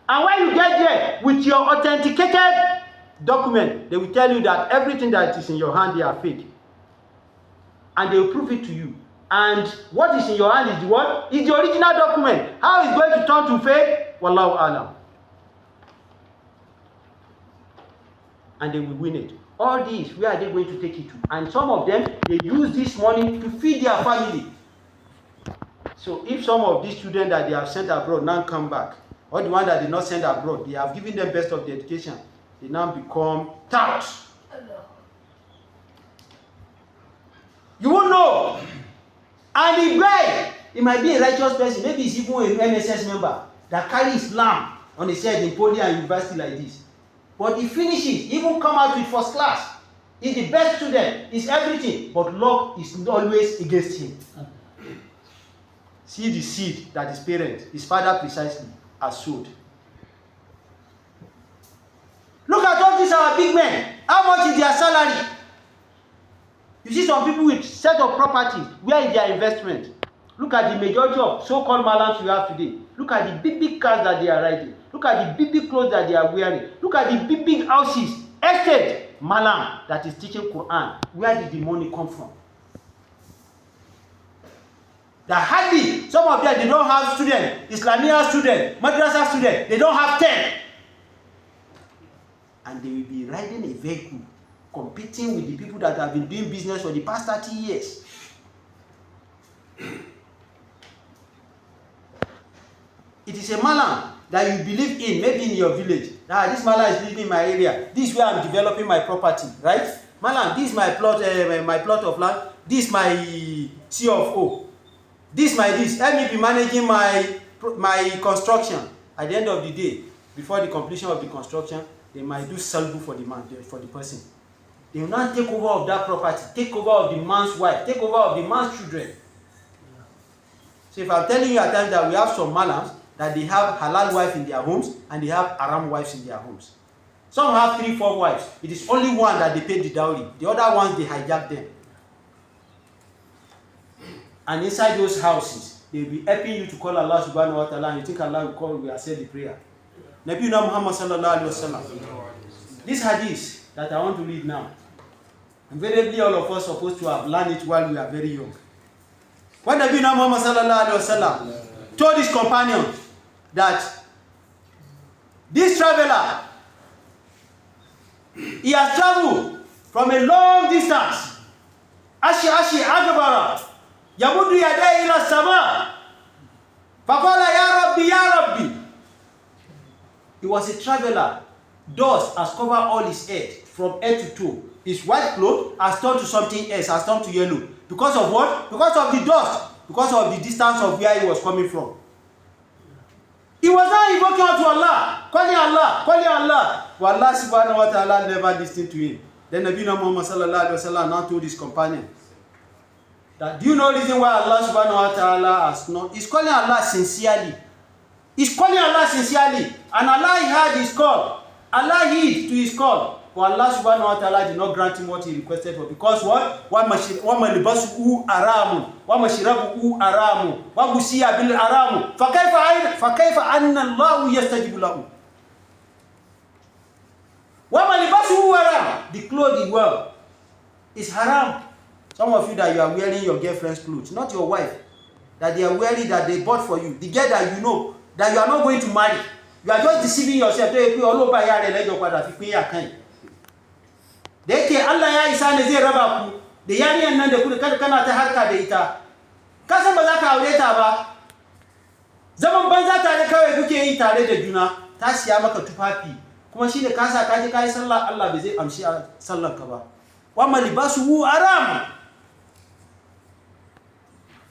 And when you get there with your authenticated document, they will tell you that everything that is in your hand, they are fake. And they will prove it to you. And what is in your hand is the what? Is the original document. How it's going to turn to fake? Wallahu alam. And they will win it. All these, where are they going to take it to? And some of them, they use this money to feed their family. So if some of these children that they have sent abroad now come back, or the one that did not send abroad, they have given them best of the education, they now become touts. You won't know. And the guy, he might be a righteous person, maybe he's even an MSS member that carries Islam on his head in poly and university like this. But he finishes, even come out with first class. He's the best student, he's everything, but luck is always against him. See the seed that his parents, his father precisely, has sowed. Look at all these our big men. How much is their salary? You see some people with set of properties. Where is their investment? Look at the majority of so-called malams we have today. Look at the big cars that they are riding. Look at the big clothes that they are wearing. Look at the big houses. Estate. Malam that is teaching Quran. Where did the money come from? That hardly, some of them, they don't have students, Islamia students, Madrasa students, they don't have 10. And they will be riding a vehicle, competing with the people that have been doing business for the past 30 years. It is a malam that you believe in, maybe in your village. This malam is living in my area. This is where I'm developing my property, right? Malam, this is my plot of land. This is my C of O. This. Let me be managing my construction. At the end of the day, before the completion of the construction, they might do salbu for the man, for the person. They will not take over of that property, take over of the man's wife, take over of the man's children. So if I'm telling you at times that we have some malams that they have halal wives in their homes and they have haram wives in their homes. Some have 3, 4 wives. It is only one that they pay the dowry. The other ones, they hijack them. And inside those houses, they will be helping you to call Allah subhanahu wa ta'ala, and you think Allah will call, we accept the prayer. Nabiuna Muhammad sallallahu alaihi wasallam. This hadith that I want to read now, invariably all of us are supposed to have learned it while we are very young. When Nabiuna Muhammad sallallahu alaihi wasallam told his companion that this traveler, he has traveled from a long distance. Ashi Agabara. Yamudu yadai ila sama. Faqala ya Rabbi. He was a traveler. Dust has covered all his head from head to toe. His white clothes has turned to something else, has turned to yellow. Because of what? Because of the dust. Because of the distance of where he was coming from. He was not invoking out to Allah, calling Allah, calling Allah. But Allah subhanahu wa ta'ala never listened to him. Then Nabi Muhammad sallallahu alaihi wasallam now told his companion that, do you know the reason why Allah subhanahu wa ta'ala has not? He's calling Allah sincerely. He's calling Allah sincerely. And Allah heard his call. Allah heed to his call. But Allah subhanahu wa ta'ala did not grant him what he requested for. Because what? وَمَلِبَسُهُ أَرَامٌ وَمَشِرَبُهُ أَرَامٌ وَغُسِيَ بِالْأَرَامُ فَكَيْفَ أَنَّ اللَّهُ يَسْتَجِبُ لَهُ. وَمَلِبَسُهُ أَرَامٌ. The clothing well is haram. Some of you that you are wearing your girlfriend's clothes, not your wife, that they are wearing, that they bought for you, the girl that you know, that you are not going to marry. You are just deceiving yourself. Da yake Allah ya isa ne zai raba ku da yariyan nan da kuma kana ta harka da ita. Ka san ba za ka aure ta ba. Zaman banza tare kawai kuke yi tare da juna. Ta siya maka tufafi. Kuma shine ka sa ka je kai sallah, Allah bai zai amshi sallar ka ba. Wa malibasuhu haram.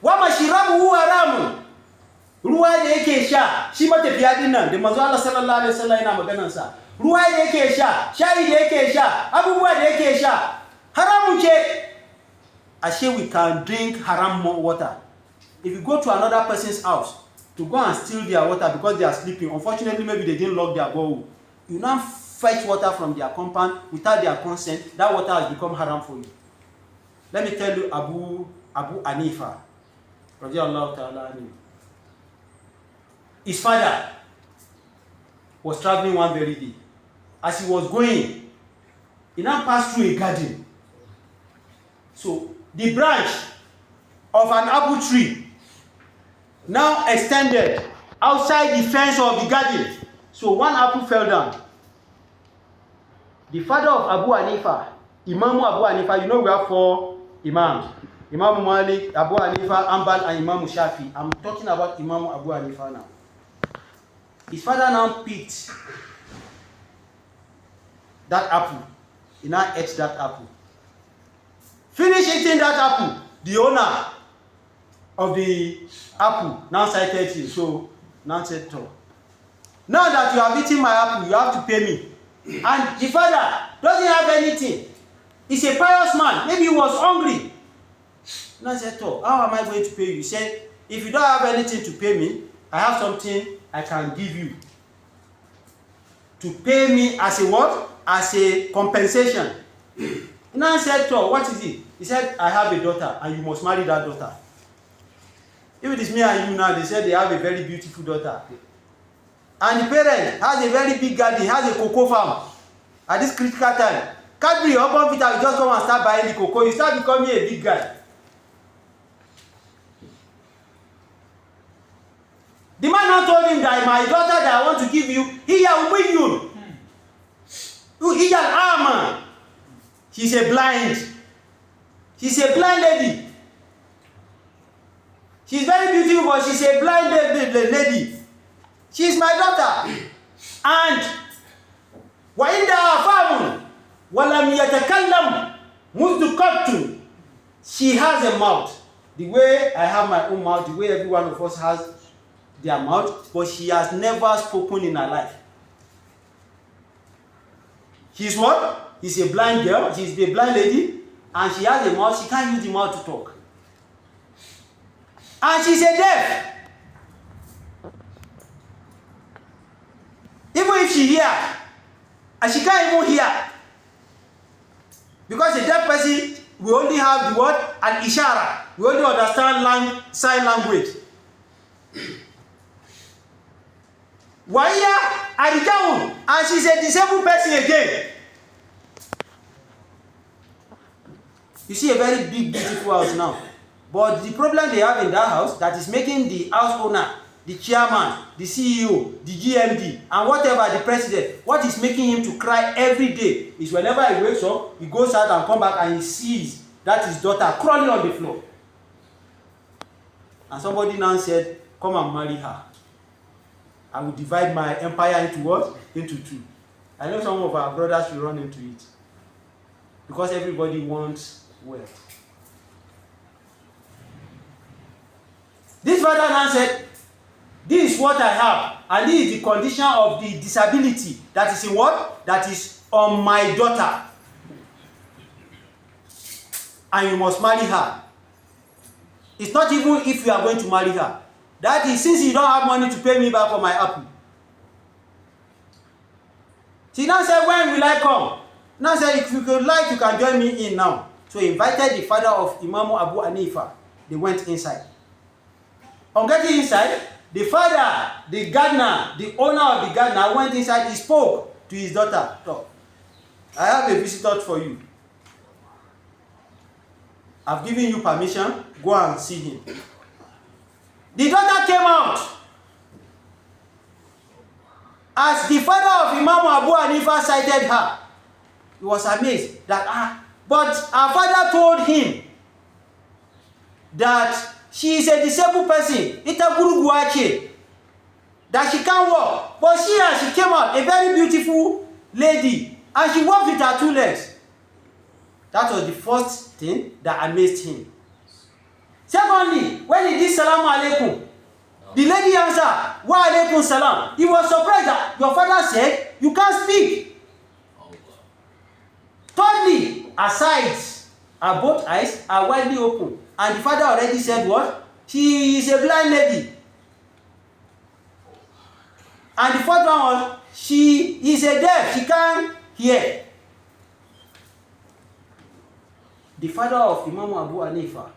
Wa mashrabuhu haram. Ruwa da yake sha, shi matafiya din nan da manzo Allah sallallahu alaihi wasallam yana maganar sa. Ruwa da yake sha, shayi da yake sha, abubuwa da yake sha, haramun ce. Ashe we can drink haram water. If you go to another person's house to go and steal their water because they are sleeping, unfortunately maybe they didn't lock their bowl, you now fetch water from their compound without their consent, that water has become haram for you. Let me tell you Abu Hanifa, radiyallahu ta'ala anhu. His father was traveling one very day. As he was going, he now passed through a garden. So the branch of an apple tree now extended outside the fence of the garden. So one apple fell down. The father of Abu Hanifa, Imam Abu Hanifa, you know we have 4 imams. Imam Malik, Abu Hanifa, Ambal, and Imam Shafi. I'm talking about Imam Abu Hanifa now. His father now picked that apple. He now ate that apple. Finish eating that apple. The owner of the apple now cited him. So now said, now that you have eaten my apple, you have to pay me. And the father doesn't have anything. He's a pious man. Maybe he was hungry. Now said, how am I going to pay you? He said, if you don't have anything to pay me, I have something I can give you to pay me as a what? As a compensation. Now I said, what is it? He said, I have a daughter and you must marry that daughter. If it is me and you now, they said they have a very beautiful daughter. And the parent has a very big garden, has a cocoa farm. At this critical time, Cadbury or Bonfita will just come and start buying the cocoa. You start becoming a big guy. The man now told him that my daughter that I want to give you, he will win you. He an armor. She's a blind. She's a blind lady. She's very beautiful, but she's a blind lady. She's my daughter. And وَإِنَّهَا فَامٌ وَلَمْ يَتَكَلَّمْ مُذْدُ قَطٌ. She has a mouth. The way I have my own mouth, the way every one of us has their mouth, but she has never spoken in her life. She's what? She's a blind girl, she's a blind lady, and she has a mouth, she can't use the mouth to talk. And she's a deaf. Even if she hears, and she can't even hear. Because a deaf person, we only have the word al-ishara. We only understand sign language. Waya Arikaun, and she's a disabled person again. You see a very big, beautiful house now. But the problem they have in that house that is making the house owner, the chairman, the CEO, the GMD, and whatever, the president, what is making him to cry every day is whenever he wakes up, he goes out and comes back and he sees that his daughter crawling on the floor. And somebody now said, come and marry her. I will divide my empire into what? Into 2. I know some of our brothers will run into it. Because everybody wants wealth. This father now said, this is what I have, And this is the condition of the disability that is in what? That is on my daughter. And you must marry her. It's not even if you are going to marry her. That is, since you don't have money to pay me back for my apple. She now said, when will I come? Now said, if you could like, you can join me in now. So he invited the father of Imam Abu Hanifa. They went inside. On getting inside, the father, the gardener, the owner of the gardener went inside. He spoke to his daughter. So, I have a visitor for you. I've given you permission. Go and see him. The daughter came out. As the father of Imam Abu Hanifa cited her, he was amazed that, but her father told him that she is a disabled person, that she can't walk. But she came out, a very beautiful lady, and she walked with her 2 legs. That was the first thing that amazed him. Secondly, when he did Salaam Alaikum, the lady answered, Wa Alaikum Salam. He was surprised that your father said, you can't speak. Thirdly, her sides, her both eyes are widely open. And the father already said what? She is a blind lady. And the fourth one was, she is a deaf, she can't hear. The father of Imam Abu Hanifa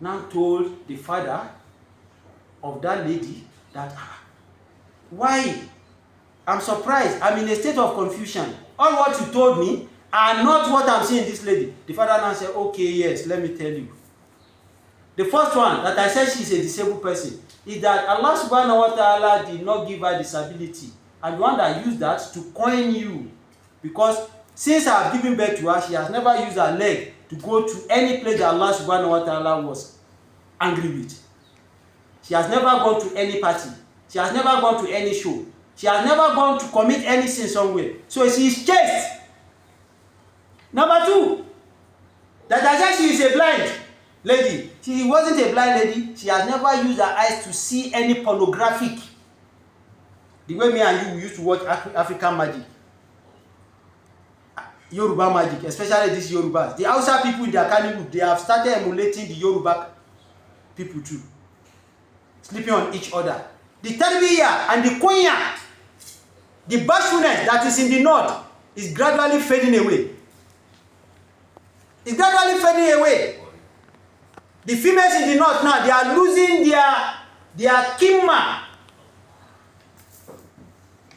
now told the father of that lady that, why? I'm surprised. I'm in a state of confusion. All what you told me are not what I'm seeing this lady. The father now said, okay, yes, let me tell you. The first one that I said she's a disabled person is that Allah subhanahu wa ta'ala did not give her disability. And the one that used that to coin you. Because since I have given birth to her, she has never used her leg to go to any place that Allah subhanahu wa ta'ala was angry with. She has never gone to any party. She has never gone to any show. She has never gone to commit any sin somewhere. So she is chaste. Number 2, that I said she is a blind lady. She wasn't a blind lady. She has never used her eyes to see any pornographic. The way me and you used to watch African magic. Yoruba magic, especially these Yorubas. The Hausa people in their carnival, they have started emulating the Yoruba people too. Sleeping on each other. The Tarbiyya and the Kunya, the bashfulness that is in the north, is gradually fading away. It's gradually fading away. The females in the north now, they are losing their kimma.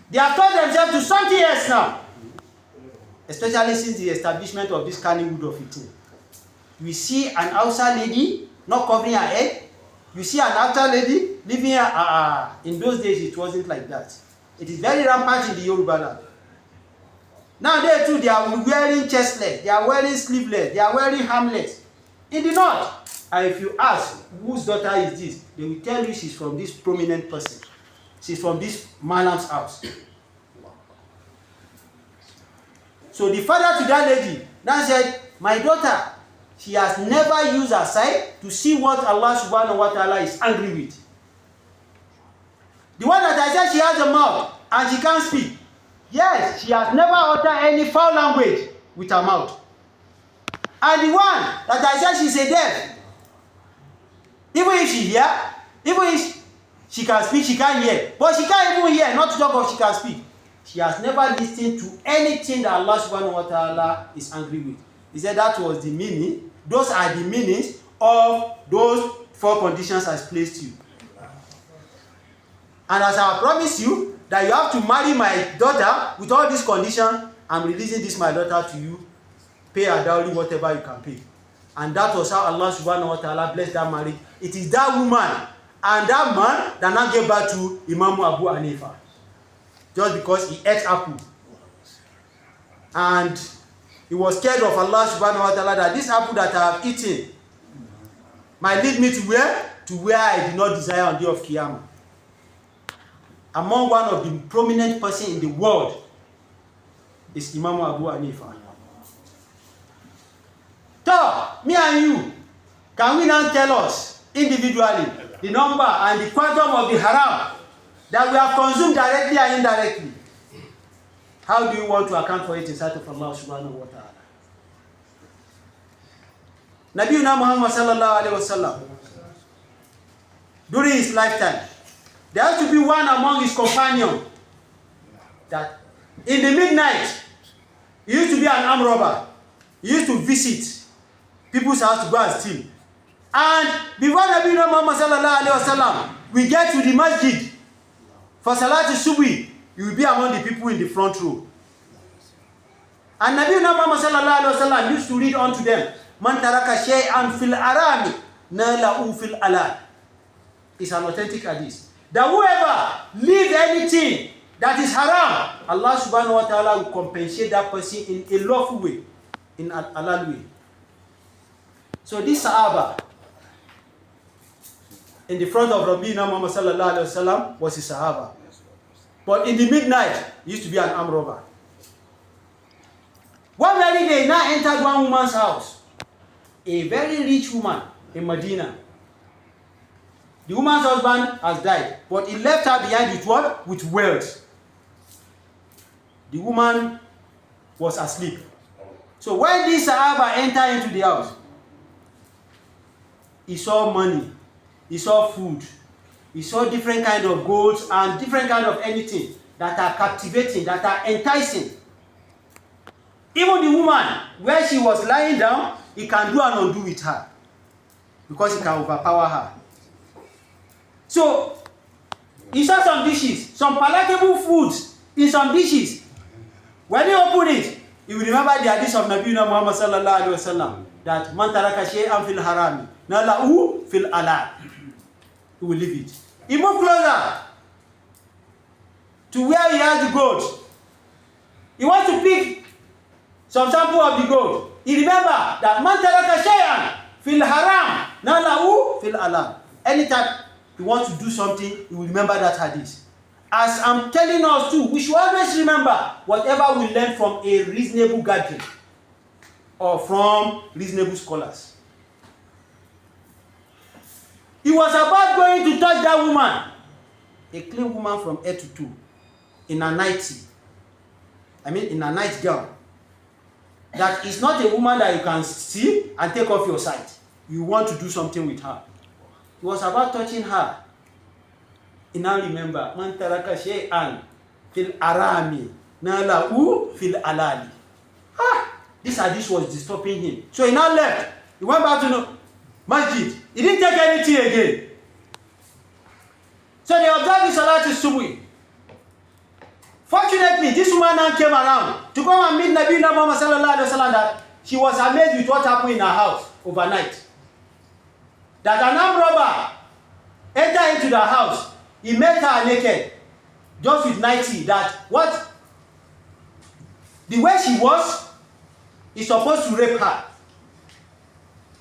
They have turned themselves to something else now. Especially since the establishment of this carnival of it. We see an Hausa lady not covering her head. You see an Hausa lady living in those days it wasn't like that. It is very rampant in the Yoruba land. Now they too, they are wearing chestless, they are wearing sleeveless, they are wearing armless. In the north, and if you ask whose daughter is this, they will tell you she's from this prominent person. She's from this Malam's house. So the father to that lady now said, my daughter, she has never used her sight to see what Allah subhanahu wa ta'ala is angry with. The one that I said she has a mouth and she can't speak. Yes, she has never uttered any foul language with her mouth. And the one that I said she's a deaf. Even if she hear, even if she can speak, she can't hear. But she can't even hear, not to talk of she can speak. She has never listened to anything that Allah subhanahu wa ta'ala is angry with. He said that was the meaning. Those are the meanings of those 4 conditions I placed you. And as I promise you that you have to marry my daughter with all these conditions, I'm releasing this my daughter to you. Pay her dowry whatever you can pay. And that was how Allah subhanahu wa ta'ala blessed that marriage. It is that woman and that man that now gave birth to Imam Abu Hanifa. Just because he ate apple. And he was scared of Allah subhanahu wa ta'ala that this apple that I have eaten might lead me to where? To where I did not desire on the day of Qiyamah. Among one of the prominent persons in the world is Imam Abu Hanifa. So, me and you, can we now tell us individually the number and the quantum of the haram that we have consumed directly and indirectly, how do you want to account for it in sight of Allah subhanahu wa ta'ala? Nabiuna Muhammad sallallahu alayhi wa sallam, during his lifetime, there has to be one among his companions that in the midnight, he used to be an armed robber. He used to visit people's house to go and steal. And before Nabiuna Muhammad sallallahu alayhi wa sallam, we get to the masjid for Salatu Subhi, you will be among the people in the front row. And Nabiuna Muhammad sallallahu alayhi wa sallam used to read unto them, Man taraka shay'an fil arami nalahu fil alal. It's an authentic hadith. That whoever leaves anything that is haram, Allah subhanahu wa ta'ala will compensate that person in a lawful way, in an halal way. So this Sahaba in the front of Rabbina Muhammad sallallahu alayhi wa sallam was a Sahaba. But in the midnight, he used to be an armed robber. One very day, he now entered one woman's house. A very rich woman in Medina. The woman's husband has died, but he left her behind with what? With wealth. The woman was asleep. So when this Sahaba entered into the house, he saw money, he saw food, he saw different kind of goods and different kind of anything that are captivating, that are enticing. Even the woman, where she was lying down, he can do and undo with her because he can overpower her. So he saw some dishes, some palatable foods in some dishes. When he opened it, he will remember the hadith of Nabi Muhammad sallallahu alaihi wasallam that man taraka shay'an fil harami nalahu fil alal. He will leave it. He moved closer to where he has the gold. He wants to pick some sample of the gold. He remember that man taraka shay'an fil haram nalahu fil alal. Anytime he wants to do something, he will remember that hadith. As I'm telling us too, we should always remember whatever we learn from a reasonable gathering or from reasonable scholars. He was about going to touch that woman, a clean woman from head to toe, in a nightie. In a nightgown. That is not a woman that you can see and take off your sight. You want to do something with her. He was about touching her. He now remember, man taraka shay'an fil arami nalahu fil alali. This hadith was disturbing him. So he now left. He went back to the masjid. He didn't take anything again. So they observed the Salatu Subhi. Fortunately, this woman now came around to come and meet Nabi Muhammad sallallahu alaihi wasallam that she was amazed with what happened in her house overnight. That an armed robber entered into the house. He met her naked, just with nightie. That what? The way she was, he's supposed to rape her.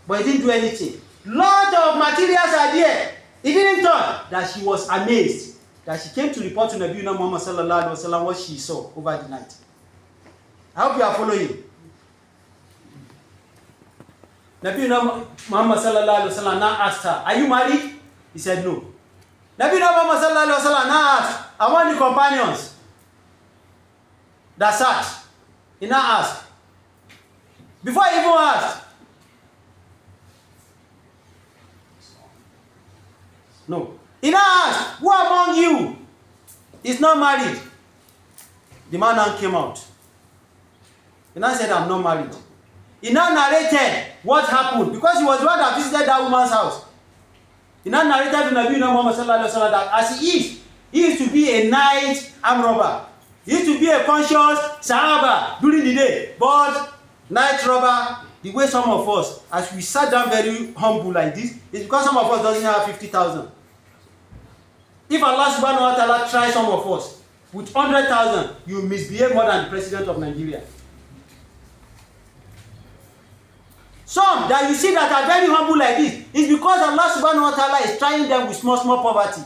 But he didn't do anything. Lot of materials are there. He didn't talk. That she was amazed. That she came to report to Nabi Muhammad sallallahu alaihi wasallam what she saw over the night. I hope you are following. Nabi Muhammad sallallahu alaihi wasallam now asked her, "Are you married?" He said no. Nabi Muhammad sallallahu alaihi wasallam now asked among the companions that sat. He now asked. Before he even asked, no. He now asked, who among you is not married? The man now came out. He now said, I'm not married. He now narrated what happened because he was the one that visited that woman's house. He now narrated to Nabi Muhammad sallallahu alaihi wasallam that as he used to be a night armed robber. He used to be a conscious Sahaba during the day. But night robber, the way some of us, as we sat down very humble like this, is because some of us doesn't have 50,000. If Allah subhanahu wa ta'ala tries some of us with 100,000, you misbehave more than the president of Nigeria. Some that you see that are very humble like this is because Allah subhanahu wa ta'ala is trying them with small poverty.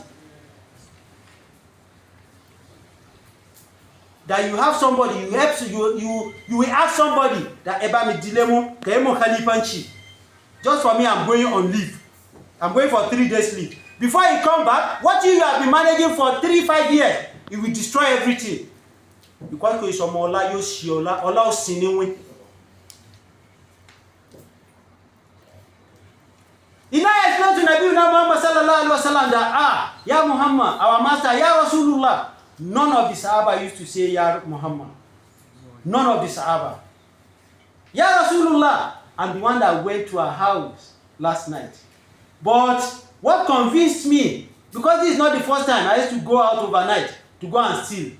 That you have somebody, you will ask somebody that Eba mi dilemo, kemo khalifanchi. Just for me, I'm going on leave. I'm going for 3 days leave. Before he come back, what you have been managing for 3-5 years, he will destroy everything. Because kò ìṣọ̀mọ̀ ọlá yóò ṣe ọlá ò sí níwìn. He now explained to Nabi Muhammad sallallahu alaihi wasallam that, Ya Muhammad, our master, Ya Rasulullah. None of the Sahaba used to say Ya Muhammad. None of the Sahaba. Ya Rasulullah, I'm the one that went to her house last night. But what convinced me, because this is not the first time I used to go out overnight to go and steal.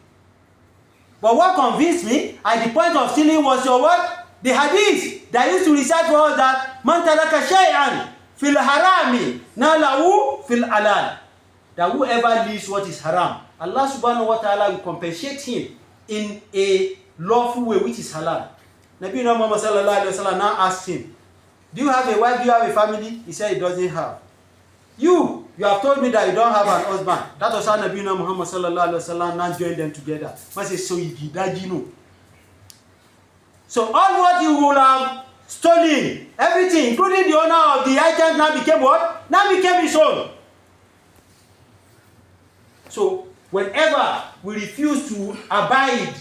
But what convinced me at the point of stealing was your what? The hadith that used to recite for us that Man taraka shay'an fil harami nalahu fil halal. That whoever leaves what is haram, Allah subhanahu wa ta'ala will compensate him in a lawful way which is halal. Nabi Muhammad sallallahu alaihi wasallam now asked him, do you have a wife? Do you have a family? He said he doesn't have. You have told me that you don't have an husband. That was how Nabi Muhammad sallallahu alaihi wasallam now joined them together. Man says, so you that you know. So all what you will have stolen, everything, including the owner of the items, now became what? Now became his own. So whenever we refuse to abide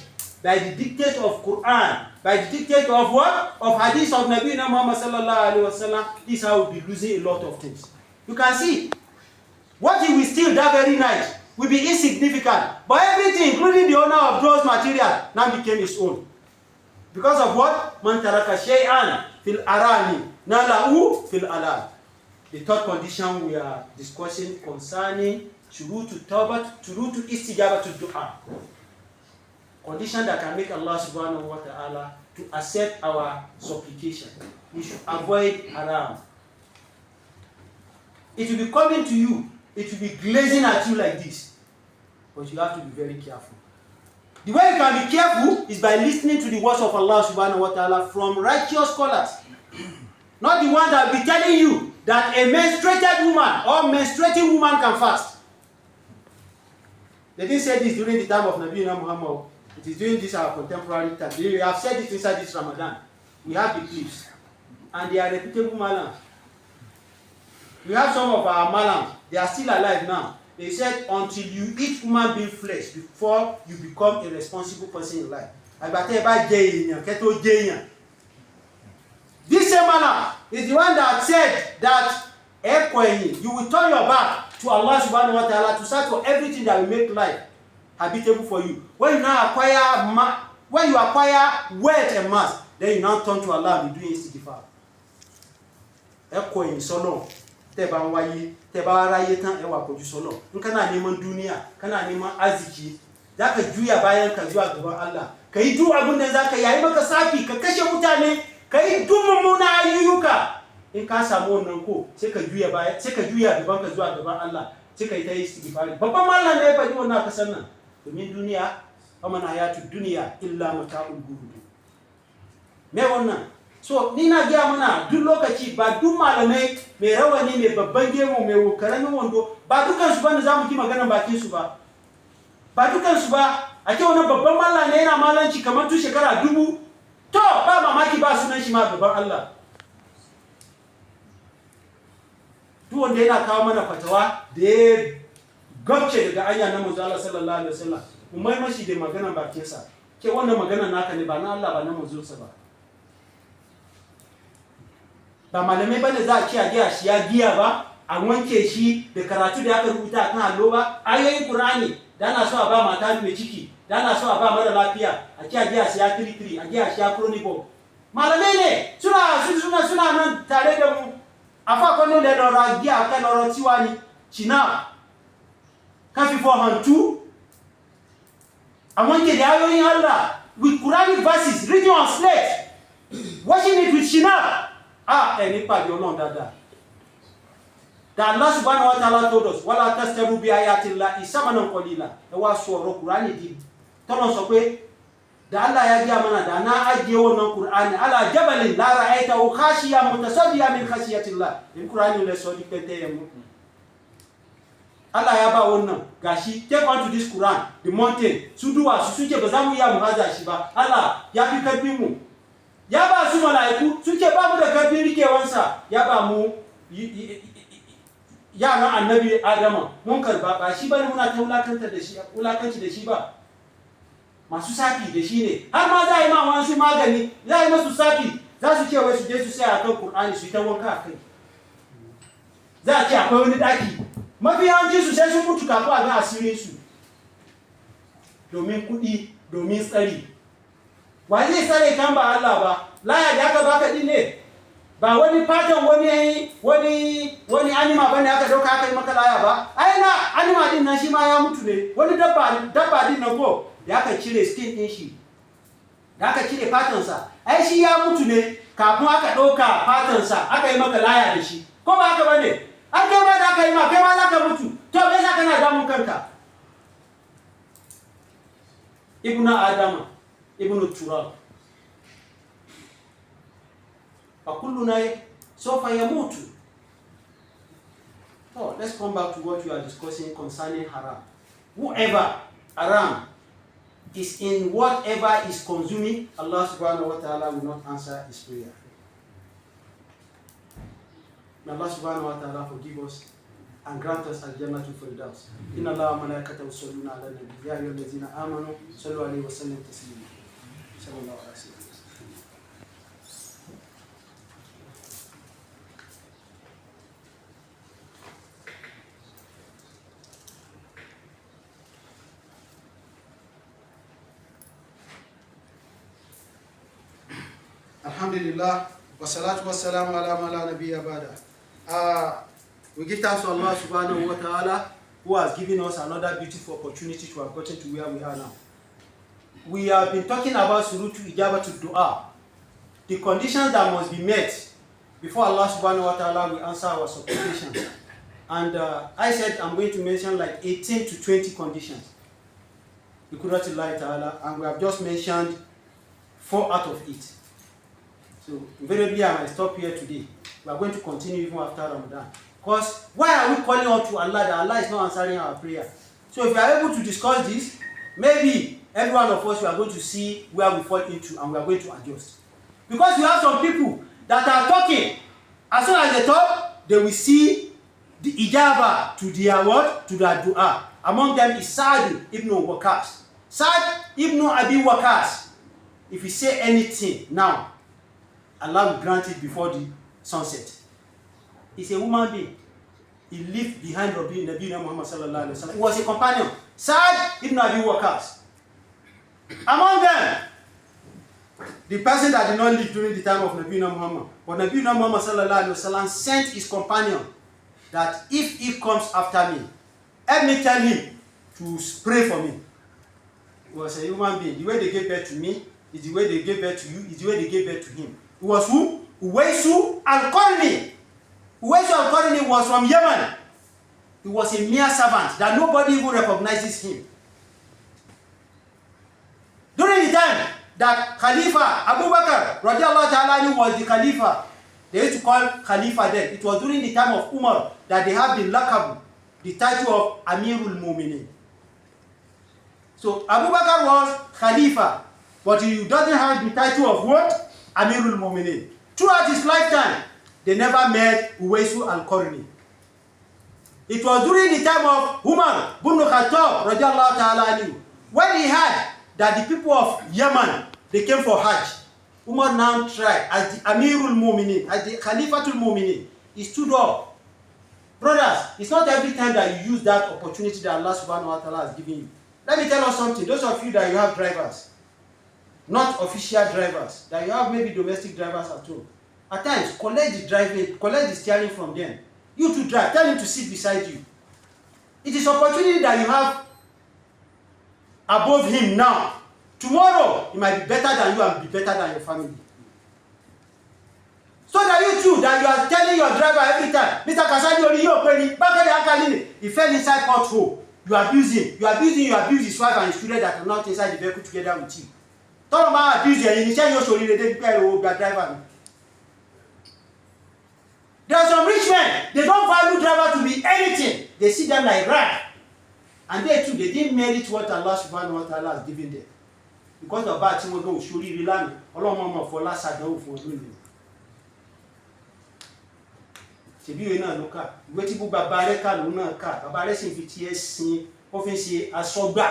by the dictate of Quran, by the dictate of what? Of hadith of Nabi Muhammad sallallahu alaihi wasallam, this is how we'll be losing a lot of things. You can see, what he will steal that very night will be insignificant. But everything, including the owner of those materials, now became his own. Because of what? Man taraka shay'an fil arani nalahu fil alal. The third condition we are discussing concerning SURUTU tawbat, SURUTU IJABATU Du'a. Condition that can make Allah subhanahu wa ta'ala to accept our supplication. We should avoid haram. It will be coming to you. It will be glazing at you like this. But you have to be very careful. The way you can be careful is by listening to the words of Allah subhanahu wa ta'ala from righteous scholars. Not the one that will be telling you that a menstruated woman or menstruating woman can fast. They didn't say this during the time of Nabi Muhammad. It is during this our contemporary time. They have said it inside this Ramadan. We have the clips. And they are reputable malams. We have some of our malams. They are still alive now. They said until you eat human being flesh before you become a responsible person in life. This same malam is the one that said that you will turn your back to Allah subhanahu wa ta'ala to search for everything that will make life habitable for you. When you now acquire wealth and mass, then you now turn to Allah and be doing istighfar. Solo. Teba wayi, teba raye tan ewa koju solo. In kana neman duniya, kana neman arziki, zaka juya bayan ka zuwa gaban Allah. Kai duk abin da zaka yi maka safi, ka kashe mutane, kai duk mummuna ayyuka. In ka samu wannan ko, sai ka juya baya, sai ka juya gaban ka zuwa gaban Allah, sai ka yi ta istighfar. Babban mallan ne ya faɗi wannan kasan nan. Domin duniya, faman hayatu duniya illa mata'ul ghurur. Me wannan? So ni na gaya mana duk lokaci ba duk malamai mai rawani mai babban gemu mai karamin wando ba dukan su bane zamu ki maganar bakin su ba. Ba dukan su ba. Ake wannan babban mallam ne yana malanci kamar tun shekara 2000. To ba mamaki ba sunan shi ma gaban Allah. Duk wanda yana kawo mana fatawa da ya gabce daga anya na manzo Allah sallallahu alaihi wasallam. Mu mai mashi da maganar bakin sa. Ke wannan maganar naka ne ba na Allah ba na manzo sa ba. Ba malamai bane za a ci a giya shi ya giya ba a wanke shi da karatu da aka rubuta kan allo ba ayoyin Qur'ani da ana so a ba mata mai ciki da ana so a ba mara lafiya a ci a giya shi ya 33 a giya shi ya chronicle malamai ne suna nan tare da mu afa kono le do ra giya kan oro tiwani china kafi for hantu a wanke da ayoyin Allah with Quranic verses written on slate washing it with china. Ẹni pàdé Ọlọ́run dáadáa. That Allah subhanahu wa ta'ala told us, wala tastaru bi ayati llahi samanan qalila. Ẹ wá sọ ọ̀rọ̀ Qur'ani di. Tọ́lọ́ sọ pé da Allah ya gaya mana da na ajiye wannan Qur'ani ala jabalin la ra'aytahu khashiyan mutasaddiyan min khashiyatillah. In Qur'ani le sọ di pete ya mu. Allah ya ba wannan gashi take on to this Quran, the mountain. Su duwa su suke ba za mu iya mu haza shi ba. Allah ya fi karfin mu. Ya ba su mala'iku suke ba mu da karfin rikewansa ya ba mu yaran annabi Adama mun karba ba shi bane muna ta wulakanci da shi ba masu safi da shi ne har ma za a yi ma wasu magani za a yi masu safi za su ce wai su je su sai akan Qur'ani su yi ta wanka a kai za a ce akwai wani daki mafi yawanci su sai sun mutu kafin a ga asirin su domin kuɗi domin tsari wa zai tsare kan ba Allah ba laya da aka baka din ne ba wani fatan wani anima bane aka dauka aka yi maka laya ba ai na anima din nan shi ma ya mutu ne wani dabba din nan ko da aka cire skin din shi da aka cire fatan sa ai shi ya mutu ne kafin aka dauka fatan sa aka yi maka laya da shi ko ba haka bane an kai ma da aka yi ma kai ma za ka mutu to me yasa kana damun kanka ibnu adama ibnu turab fakulluna sawfa yamutu. So let's come back to what we are discussing concerning haram. Whoever haram is in whatever is consuming, Allah subhanahu wa ta'ala will not answer his prayer. May Allah subhanahu wa ta'ala forgive us and grant us al-Jannatu Firdaus. Inna Allah wa malaikatahu yusalluna ala nabi ya ayyuhallazina amanu sallu alayhi wa sallimu taslima. Sallallahu alaihi wasallam. Alhamdulillah, wa salatu wa salamu ala ma la nabiyya ba'da. We give thanks to Allah subhanahu wa ta'ala who has given us another beautiful opportunity to have gotten to where we are now. We have been talking about SURUTU IJABATU Dua, the conditions that must be met before Allah subhanahu wa ta'ala will answer our supplication. And I said I'm going to mention like 18 to 20 conditions. And we have just mentioned 4 out of it. So invariably I might stop here today. We are going to continue even after Ramadan. Because why are we calling out to Allah that Allah is not answering our prayer? So if we are able to discuss this, maybe every one of us we are going to see where we fall into and we are going to adjust. Because you have some people that are talking, as soon as they talk, they will see the ijaba to their what? To their dua. Among them is Saheed ibn Waqqas. Saad ibn Abi Waqqas. If you say anything now, Allah will grant it before the sunset. He's a human being. He lived behind Nabi Muhammad sallallahu alaihi wasallam. He was a companion. Saad ibn Abi Waqqas. Among them, the person that did not live during the time of Nabi Muhammad, but Nabi Muhammad sallallahu alaihi wasallam sent his companion that if he comes after me, let me tell him to pray for me. He was a human being. The way they gave birth to me is the way they gave birth to you, is the way they gave birth to him. It was who? Uwaisu al-Qarni. Uwaisu al-Qarni was from Yemen. He was a mere servant that nobody even recognizes him. During the time that Khalifa Abu Bakr radiallahu ta'ala was the Khalifa, they used to call Khalifa then. It was during the time of Umar that they have the laqab, the title of Amirul Mu'minin. So Abu Bakr was Khalifa, but he doesn't have the title of what? Amirul Mu'minin. Throughout his lifetime, they never met Uwaisu al-Qarni. It was during the time of Umar ibn Khattab radiallahu ta'ala anhu, when he heard that the people of Yemen, they came for Hajj. Umar now tried, as the Amirul Mu'minin, as the Khalifatul Mu'minin, he stood up. Brothers, it's not every time that you use that opportunity that Allah subhanahu wa ta'ala has given you. Let me tell us something. Those of you that you have drivers, not official drivers, that you have maybe domestic drivers at home, at times, collect the steering from them. You to drive, tell him to sit beside you. It is opportunity that you have above him now. Tomorrow, he might be better than you and be better than your family. So that you too, that you are telling your driver every time, Mr. Kasadi, he fell inside pothole. You abuse him, you abuse his wife and his children that are not inside the vehicle together with you. Talk about abuse you driver. There are some rich men, they don't value driver to be anything. They see them like rat. And they too, they didn't merit what Allah subhanahu wa ta'ala has given them. Because of bad thing we go, surely rely on Allah for last for doing it. ṣebí ìwé náà ló kà ìwé tí gbogbo bàbá rẹ̀ kà ló náà kà bàbá rẹ̀ sì fi tiẹ̀ sin ó fi ń ṣe asọ́gbà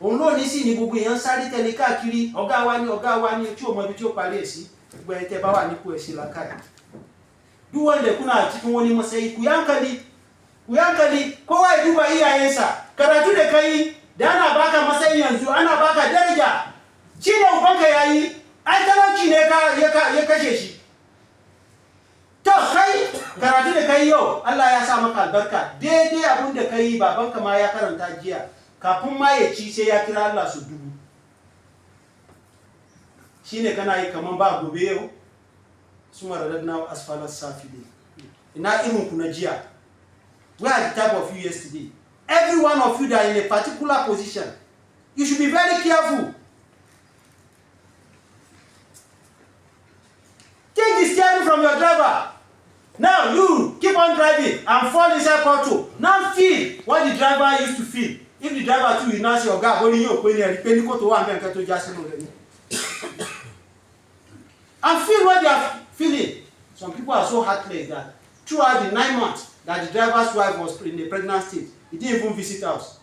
òun lónìí sì ni gbogbo èèyàn sáré tẹ̀lé káàkiri ọ̀gá wa ni tí ò mọ ibi tí ó parí ẹ̀ sí gbogbo ẹni tẹ́ bá wà nípò ẹ̀ sí làkàyè duk wanda kuna cikin wani matsayi ku yankali kowa ya duba iyayensa karatu da kai da ana baka matsayi yanzu ana baka daraja shi ne ubanka yayi ai talauci ne ya kashe shi to kai karatu da kai yau Allah ya sa maka albarka daidai abin da kai babanka ma ya karanta jiya kafin ma ya ci sai ya kira Allah su dubu shine kana yi kaman ba gobe yau suma radadna asfala safili ina irin ku na jiya where are the type of you yesterday every one of you that are in a particular position you should be very careful. Take the steering from your driver. Now you keep on driving and fall inside control. Now feel what the driver used to feel. If the driver too is not your guy, only you penny to one to just and feel what they are feeling. Some people are so heartless that throughout the 9 months that the driver's wife was in a pregnant state, he didn't even visit us.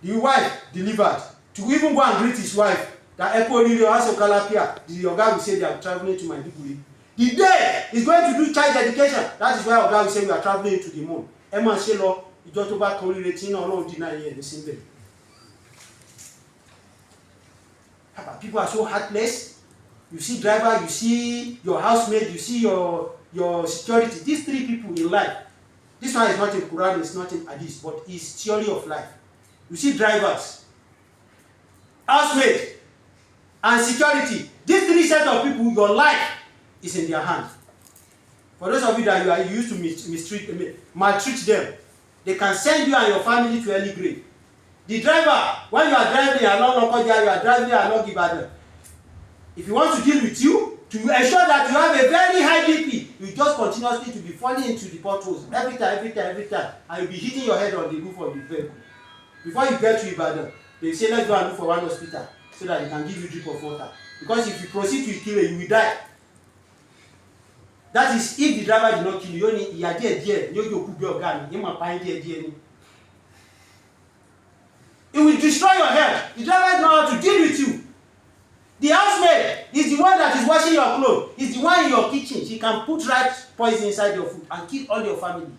The wife delivered to even go and greet his wife. That Echo Rio has a Calapia. The Oga will say they are traveling to my degree. The day is going to do child education. That is why Oga will say we are traveling to the moon. Emma Shelo, you just over correlating or no deny here the same day. People are so heartless. You see driver, you see your housemate, you see your security. These three people in life. This one is not in Quran, it's not in Hadith, but it's theory of life. You see drivers, housemate, and security. These three sets of people, your life is in their hands. For those of you that you used to maltreat them, they can send you and your family to early grave. The driver, when you are driving along Lokoja, you are driving along Ibadan. If he wants to deal with you, to ensure that you have a very high BP, you just continuously to be falling into the potholes every time, and you'll be hitting your head on the roof of the vehicle. Before you get to Ibadan, they say, let's go and look for one hospital so that they can give you a drip of water. Because if you proceed to kill you will die. That is if the driver did not kill you, only he had dear, you could be organic, you might find dear. It will destroy your health. The driver knows how to deal with you. The housemaid is the one that is washing your clothes. Is the one in your kitchen. She can put right poison inside your food and kill all your family.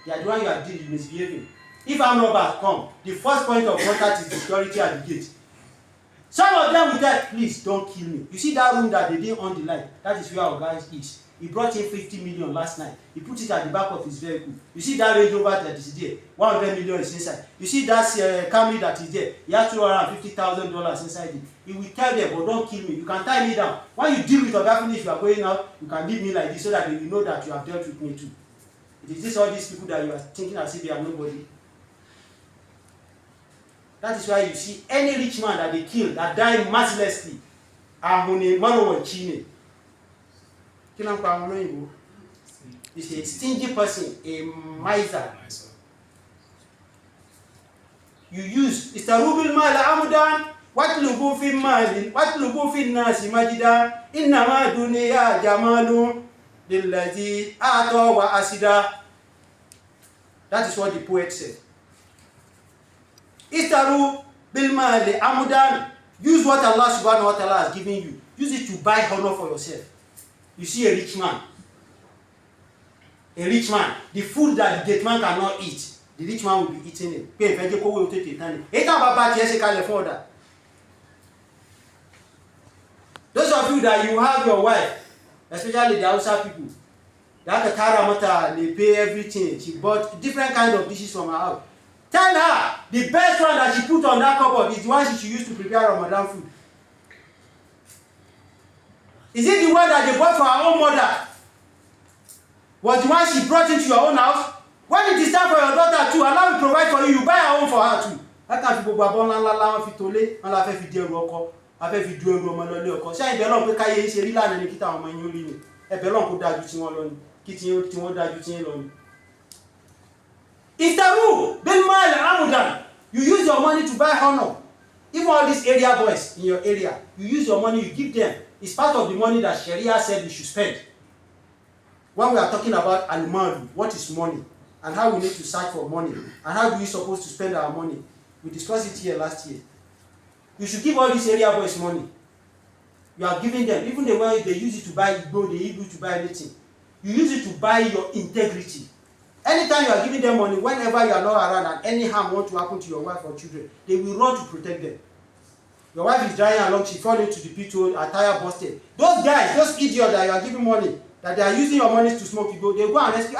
They are the one you are dealing with misbehaving. If armed robbers come, the first point of contact is the security at the gate. Some of them will tell, please don't kill me. You see that room that they did on the line? That is where our guy is. He brought in 50 million last night. He put it at the back of his vehicle. You see that Range Rover that is there? 100 million is inside. You see that Camry that is there? He has $250,000 inside it. He will tell them, but don't kill me. You can tie me down. When you deal with Oga Finish, you are going out, you can leave me like this so that they will know that you have dealt with me too. It is this all these people that you are thinking as if they are nobody. That is why you see any rich man that they kill, that die mercilessly, is a stingy person, a miser. You use istarubil mal amudan watlubu fi malin watlubu fi nasi majida innama dunya jamalun lillazi ata wa asida. That is what the poet said. Istaru bil mali amudan. Use what Allah subhanahu wa ta'ala has given you. Use it to buy honor for yourself. You see a rich man. A rich man. The food that the gate man cannot eat, the rich man will be eating it. Those of you that you have your wife, especially the Hausa people, that Karamata, they pay everything. She bought different kinds of dishes from her house. Tell her the best one that she put on that cupboard is the one she used to prepare Ramadan food. Is it the one that they bought for her own mother? Was the one she brought into your own house? When it is time for your daughter too, Allah will provide for you. You buy her own for her too. How can people buy one la fi tole, and la fi di eru oko, a fi du eru omo lo le oko. Se ibe Ọlọ́run pé káyé ṣe rí lana ni kita ọmọ yin ori ni. Ebe Ọlọ́run kò dájú tí wọ́n lọ ni. Kí tí wọ́n dájú tí lọ ni. Istaru bil mal amudan. You use your money to buy honor. Even all these area boys in your area, you use your money, you give them. It's part of the money that Sharia said you should spend. when we are talking about al-mal, what is money, and how we need to search for money, and how do we supposed to spend our money. We discussed it here last year. You should give all these area boys money. You are giving them, even the way they use it to buy gold, they use it to buy anything. You use it to buy your integrity. Anytime you are giving them money, whenever you are not around and any harm want to happen to your wife or children, they will run to protect them. Your wife is driving along, she falls into the pit hole, her tire busted. Those guys, those idiots that you are giving money, that they are using your money to smoke, they go and rescue.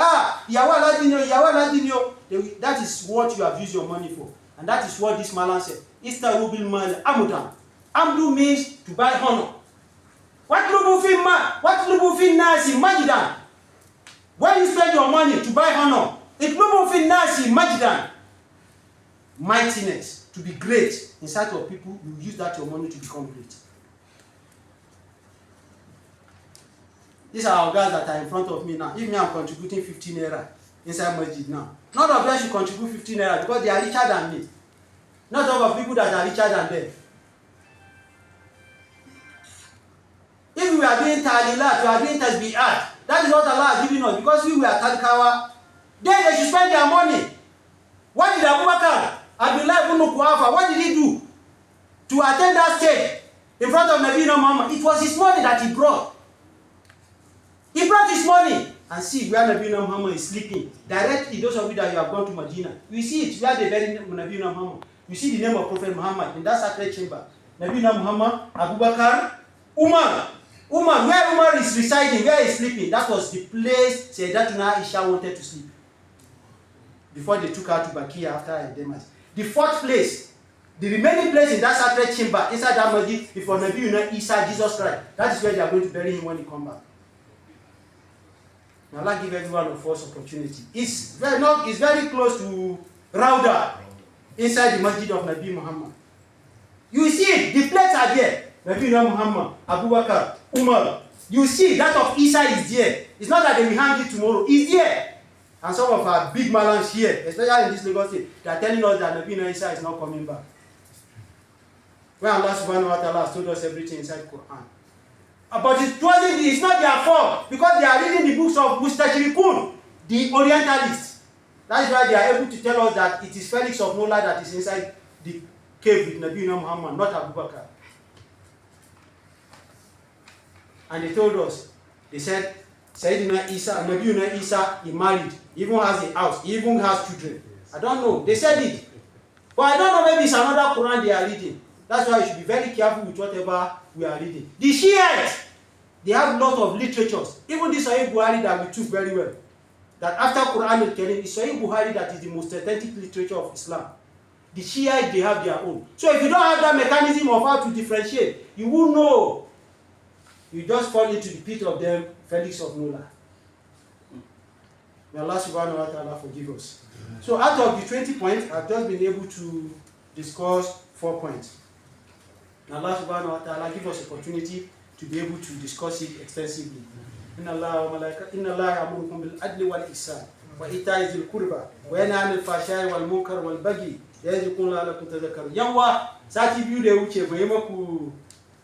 That is what you have used your money for. And that is what this malam said. Istarubil mal amudan. Amdu means to buy honor. What lubu fi nasi majidan? When you spend your money to buy honor, it lubu fi nasi majidan. Mightiness, to be great in sight of people, you use that your money to become great. These are our guys that are in front of me now. If me, I'm contributing 15 naira inside masjid now. None of them should contribute 15 naira because they are richer than me. Not all of people that are richer than them. If we are doing ta'lilat, we are doing tasbihat, that is what Allah has given us because we were talkawa. Then they should spend their money. What did Abu Bakr, Abdullah ibn Quhafa, what did he do to attend that stage in front of Nabi Muhammad? It was his money that he brought. He brought his money. And see where Nabi Muhammad is sleeping. Directly, those of you that you have gone to Medina, you see it where they bury Nabi Muhammad. You see the name of Prophet Muhammad in that sacred chamber. Nabi Muhammad, Abu Bakr, Umar. Where Umar is residing, where he is sleeping, that was the place Sayyidatuna Aisha wanted to sleep. Before they took her to Bakia after her demise. The fourth place, the remaining place in that sacred chamber, inside that masjid, is for Nabi Isa, Jesus Christ. That is where they are going to bury him when he comes back. May Allah give everyone a first opportunity. It's very close to Rauda, inside the masjid of Nabi Muhammad. You see it, the plates are there. Nabi Muhammad, Abu Bakr, Umar. You see that of Isa is there. It's not that they will hang it tomorrow. It's there. And some of our big malams here, especially in this Lagos state, they are telling us that Nabi Isa is not coming back. When Allah subhanahu wa ta'ala has told us everything inside Quran. But it's not their fault because they are reading the books of Mustashirikun, the Orientalists. That is why they are able to tell us that it is Felix of Nola that is inside the cave with Nabi Muhammad, not Abu Bakr. And they told us, they said, Sayyidina Isa, Nabi Isa, he married, he even has a house, he even has children. I don't know, they said it. But I don't know, maybe it's another Quran they are reading. That's why you should be very careful with whatever we are reading. The Shiites, they have a lot of literatures. Even this Sahih Buhari that we took very well. That after Qur'an al-Karim, it's Sahih Buhari that is the most authentic literature of Islam. The Shiites, they have their own. So if you don't have that mechanism of how to differentiate, you won't know. You just fall into the pit of them, Felix of Nola. May Allah subhanahu wa ta'ala forgive us. So out of the 20 points, I've just been able to discuss 4 points. May Allah subhanahu wa ta'ala give us opportunity to be able to discuss it extensively. Inna Allah ya'murukum bil adli wal ihsan wa ita'i dhil qurba wa yanha 'anil fahsha'i wal munkar wal baghi ya'izukum la'allakum tadhakkarun. Yawa sati biyu da ya wuce bai maku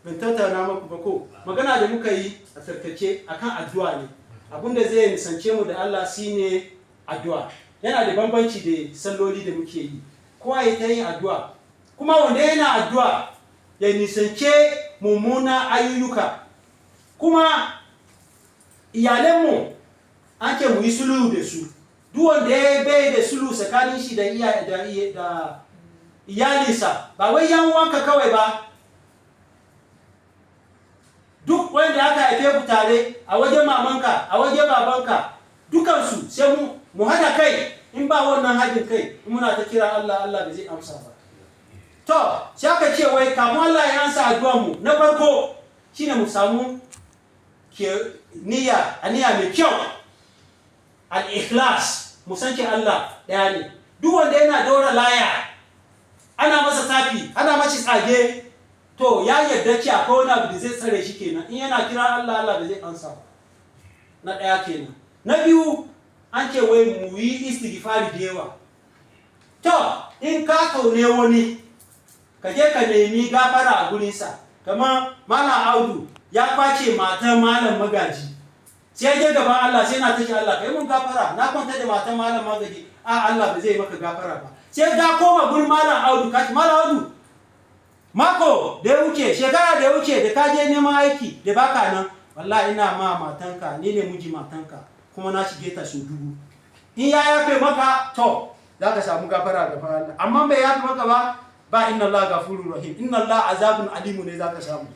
ban tattauna maku ba ko magana da muka yi a tarkace akan addu'a ne. Abinda zai nisance mu da Allah shine addu'a. Yana da bambanci da salloli da muke yi. Kowa ya ta yin addu'a. Kuma wanda yana addu'a ya nisance mummuna ayyuka. Kuma iyalanmu an ce mu yi sulhu da su. Duk wanda ya bai da sulhu tsakanin shi da iyalinsa, ba wai yan uwanka kawai ba. Duk wanda aka haife ku tare a wajen mamanka, a wajen babanka, dukansu sai mu hada kai. In ba wannan hadin kai, muna ta kira Allah, Allah bai zai amsa ba. To, sai aka ce wai kafin Allah ya ansa addu'ar mu, na farko shine mu samu niyya mai kyau. Al-Ikhlas, mu san ki Allah daya ne. Duk wanda yana daura laya, ana masa tafi, ana mashi tsage, to ya yarda cewa akwai wani abu da zai tsare shi kenan. In yana kira Allah, Allah bai zai amsa ba. Na daya kenan. Na biyu, an ce wai mu yi istighfari da yawa. To, in ka kaune wani, ka je ka nemi gafara a gurinsa. Kamar Malam Audu ya kwace matar Malam Magaji. sai je gaban Allah sai na tashi Allah kai mun gafara na kwanta da matan malam magaji Allah ba zai maka gafara ba sai ga koma gurin malam Audu kaci malam Audu mako da ya wuce shekara da ya wuce da ka je neman aiki da baka nan wallahi ina ma matanka ni ne miji matanka kuma na shige ta su dubu in ya yafe maka to za ka samu gafara da Allah amma bai yafe maka ba inna Allah gafurur rahim inna Allah azabun alimu ne za ka samu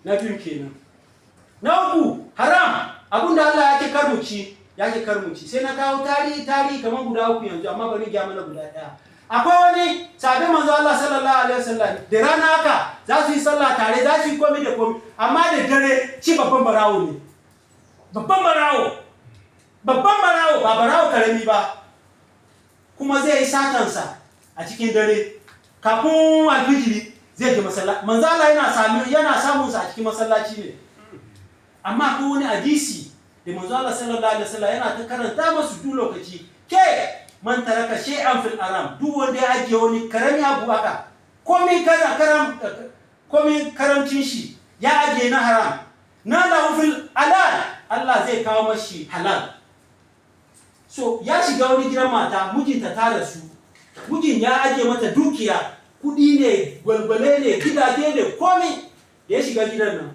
na biyu kenan na uku haram abinda Allah yake karmuci sai na kawo tarihi kamar guda uku yanzu amma bari ga mana guda daya akwai wani sabon manzo Allah sallallahu alaihi wasallam da rana haka za su yi sallah tare za su yi komai da komai amma da dare shi babban barawo ne babban barawo ba barawo karami ba kuma zai yi satansa a cikin dare kafin alfijiri zai je masallaci manzo Allah yana samun sa a cikin masallaci ne amma ko wani hadisi da manzo Allah sallallahu alaihi wasallam yana ta karanta masu duk lokaci man taraka shay'an fil aram duk wanda ya ajiye wani karami abu haka komai karamcin shi ya ajiye na haram na lahu fil halal Allah zai kawo mashi halal so ya shiga wani gidan mata mijinta ta rasu mijin ya ajiye mata dukiya kudi ne gwalgwale ne gidaje ne komai da ya shiga gidan nan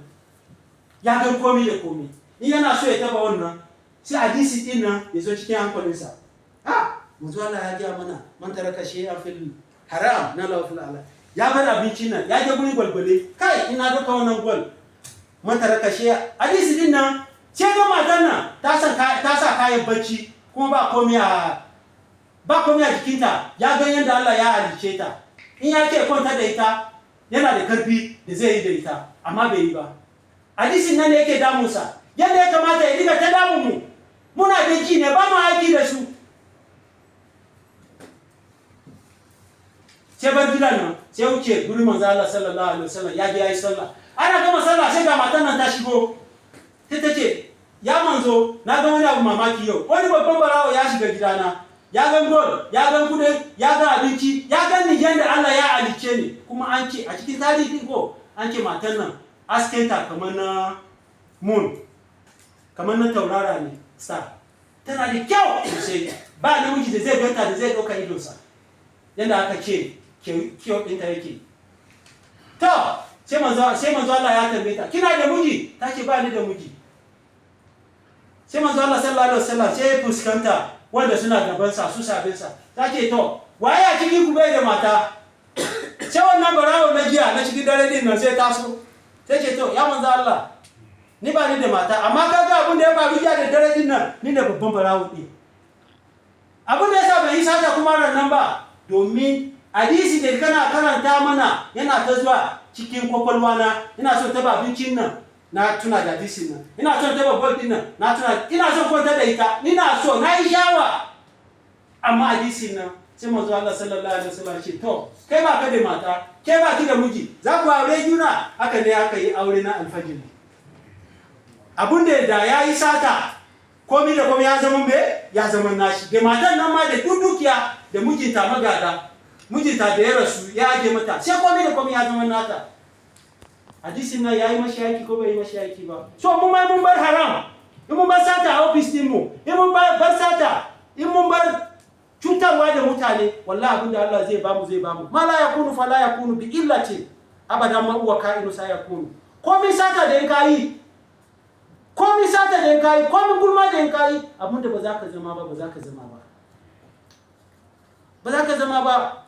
ya ga komai da komai in yana so ya taba wannan sai hadisi din nan ya zo cikin hankalinsa manzo Allah ya ga mana man taraka shay'an fil haram na lahu fil halal ya bar abincin nan ya je gurin gwalgwale kai ina duka wannan gwal man taraka shay'a hadisi din nan sai ga matan nan ta sa kayan bacci kuma ba komai a jikinta ya ga yanda Allah ya halice ta in ya ce kwanta da ita yana da karfi da zai yi da ita amma bai yi ba hadisin nan ne yake damunsa yadda ya kamata ya diga ta damun mu muna da ji ne ba mu aiki da su sai bar gidan nan sai wuce gurin manzo Allah sallallahu alaihi wasallam ya je yayi sallah ana gama sallah sai ga matan nan ta shigo sai ta ce ya manzo na ga wani abu mamaki yau wani babban barawo ya shiga gidana ya ga gol ya ga kude ya ga abinci ya ga ni yanda Allah ya alice ni kuma an ce a cikin tarihi ko an ce matan nan askenta kamar na moon kamar na taurara ne star tana da kyau sosai ba namiji da zai ganta da zai dauka idonsa yanda aka ce kyau ɗinta yake to sai manzo Allah ya tambaye ta kina da miji ta ce ba ni da miji sai manzo Allah sallallahu alaihi wasallam sai ya fuskanta wanda suna gaban sa su sabin sa ta ce to waye a cikin ku bai da mata sai wannan barawo na jiya na cikin dare din nan sai taso sai ce to ya manzo Allah ni ba ni da mata amma kaga abin da ya faru jiya da dare din nan ni da babban barawo din abin da yasa bai yi sata kuma nan ba domin hadisi da kana karanta mana yana ta zuwa cikin kwakwalwa na ina so ta ba abincin nan na tuna da hadisin nan ina so ta ba gwaldin nan na tuna ina so kwanta da ita ina so na yi shawa amma hadisin nan sai manzo Allah sallallahu alaihi wasallam ce to kai ba ka da mata kai ba ki da miji za ku aure juna haka ne aka yi aure na alfajir abun da ya yi sata komai da komai ya zama ya zama nashi da matan nan ma da dukiya da mijinta magada mijinta da ya rasu ya aje mata sai komai da komai ya zama nata hadisin nan yayi mashi yaki ko bai yi mashi yaki ba so mun bar haram in mun bar sata a office din mu in mun bar sata in mun bar cutarwa da mutane wallahi abinda Allah zai bamu ma la yakunu fala yakunu bi illati abadan ma huwa ka'inu sa yakunu komai sata da in kai komai gulma da in kai abinda ba za ka zama ba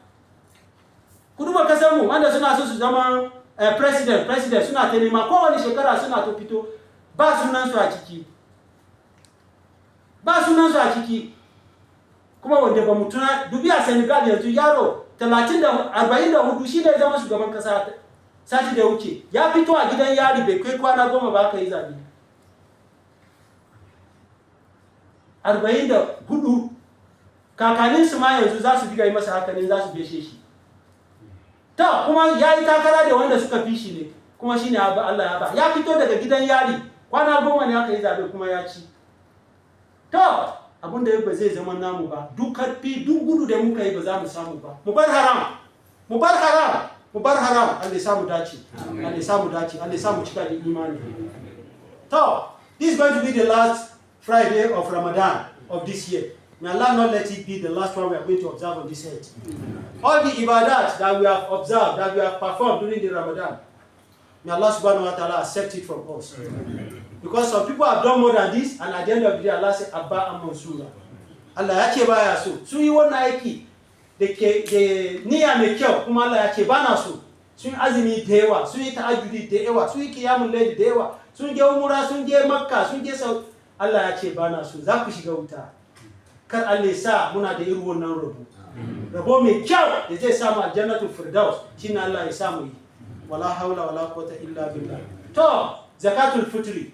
ku duba kasar mu wanda suna so su zama president suna ta nema kowane shekara suna to fito ba sunan su a ciki kuma wanda ba mutuna dubi a Senegal yanzu yaro 44 shi ne zama shugaban kasa sati da wuce ya fito a gidan yari bai kai kwana 10 ba ka yi zabe 44 kakaninsu ma yanzu za su diga yi masa haka ne za su beshe shi ta kuma ya yi takara da wanda suka fi shi ne kuma shi ne Allah ya ba ya fito daga gidan yari kwana 10 ne aka yi zabe kuma ya ci to abinda ya ba zai zama namu ba duk karfi duk gudu da muka yi ba za mu samu ba mu bar haram Allah ya samu dace Allah ya samu cika da imani So, this is going to be the last Friday of Ramadan of this year. May Allah not let it be the last one we are going to observe on this earth. All the ibadat that we have observed, that we have performed during the Ramadan, may Allah subhanahu wa ta'ala accept it from us. Because some people have done more than this, and at the end of the day, Allah said, Abba and Mansura. Allah ya ce baya so. Sun yi wannan aiki da niyya mai kyau, kuma Allah ya ce bana so. Sun yi azumi da yawa, sun yi ta'ajjudi da yawa, sun yi qiyamul layl da yawa, sun je umra, sun je Makka, sun je Saudi. Allah ya ce bana so, za ku shiga wuta. Kar Allah ya sa muna da irin wannan rabo. Rabo mai kyau da zai samu aljannatul firdaus, shine Allah ya samu yi. Wala haula wala quwwata illa billah. To, zakatul fitri.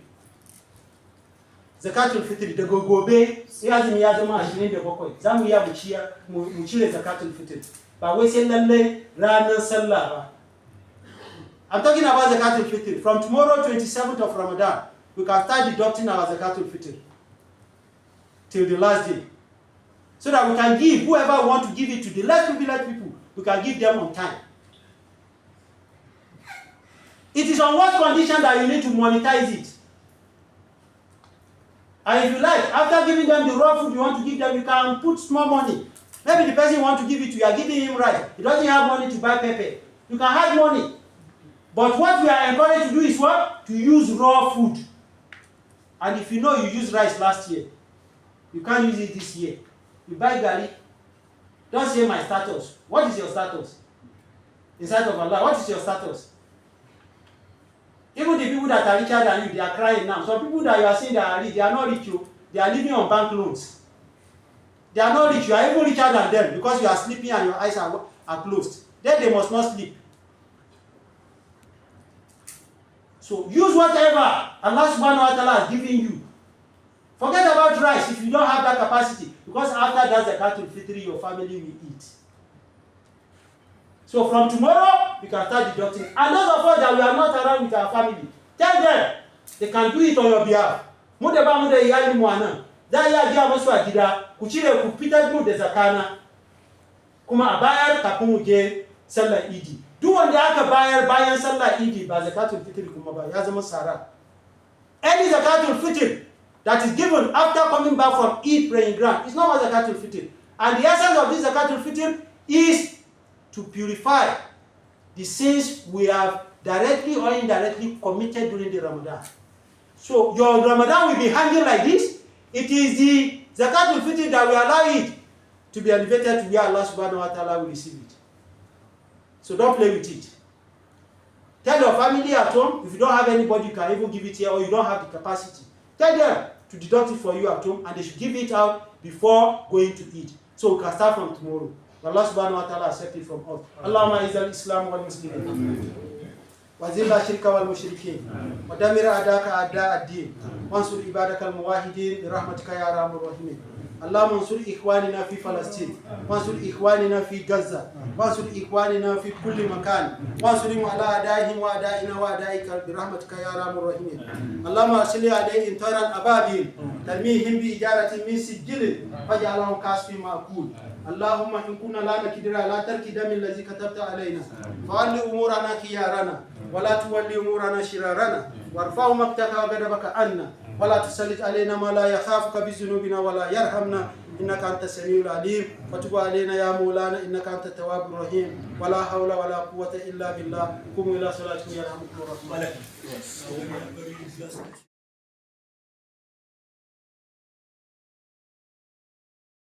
Zakatul fitri daga gobe sai azumi ya zama 27 zamu iya mu cire zakatul fitri. Ba wai sai lalle ranar sallah ba. I'm talking about zakatul fitri. From tomorrow 27th of Ramadan, we can start deducting our zakatul fitri till the last day. So that we can give whoever want to give it to the less privileged people, we can give them on time. It is on what condition that you need to monetize it. And if you like, after giving them the raw food you want to give them, you can put small money. Maybe the person you want to give it to, you are giving him rice. He doesn't have money to buy pepper. You can have money. But what we are encouraged to do is what? To use raw food. And if you know you used rice last year, you can't use it this year. You buy garri. Don't say my status. What is your status? Inside of Allah, what is your status? Even the people that are richer than you, they are crying now. Some people that you are saying that are rich, they are not rich. They are living on bank loans. They are not rich. You are even richer than them because you are sleeping and your eyes are closed. Then they must not sleep. So use whatever Allah subhanahu wa ta'ala has given you. Forget about rice if you don't have that capacity. Because after that zakatul fitri, your family will eat. So from tomorrow, we can start deducting. And those of us that we are not around with our family, tell them they can do it on your behalf. Mu da ba mu da iyali mu anan. Za iya biya musu a gida, ku cire ku fitar mu da zakana. Kuma a bayar kafin mu je sallar Idi. Duk wanda aka bayar bayan sallar Idi ba zakatul fitr kuma ba, ya zama sara. Any zakatul fitr that is given after coming back from Eid praying ground is not zakatul fitr. And the essence of this zakatul fitr is to purify the sins we have directly or indirectly committed during the Ramadan. So your Ramadan will be hanging like this. It is the zakatul fitr that will allow it to be elevated to where Allah subhanahu wa ta'ala will receive it. So don't play with it. Tell your family at home, if you don't have anybody you can even give it here or you don't have the capacity, tell them to deduct it for you at home and they should give it out before going to eat. So we can start from tomorrow. Allah subhanahu wa ta'ala accept it from us. Allahumma izzal Islam wal Muslimin. وذل الشرك والمشركين ودمر أعداءك أعداء الدين وانصر عبادك الموحدين برحمتك يا أرحم الراحمين. اللهم انصر إخواننا في فلسطين وانصر إخواننا في غزة وانصر إخواننا في كل مكان وانصرهم على أعدائهم وأعدائنا وأعدائك برحمتك يا أرحم الراحمين. اللهم أرسل عليهم طيرا أبابيل ترميهم بإجارة من سجيل فاجعلهم كعصف مأكول. اللهم إن كنا لا نقدر على ترك دم الذي كتبت علينا فول أمورنا خيارنا ولا تولي أمورنا شرارنا وارفع مقتك وغضبك عنا ولا تسلط علينا ما لا يخافك بذنوبنا ولا يرحمنا إنك أنت السميع العليم وتب علينا يا مولانا إنك أنت التواب الرحيم ولا حول ولا قوة إلا بالله قوموا إلى صلاتكم يرحمكم الرحمن.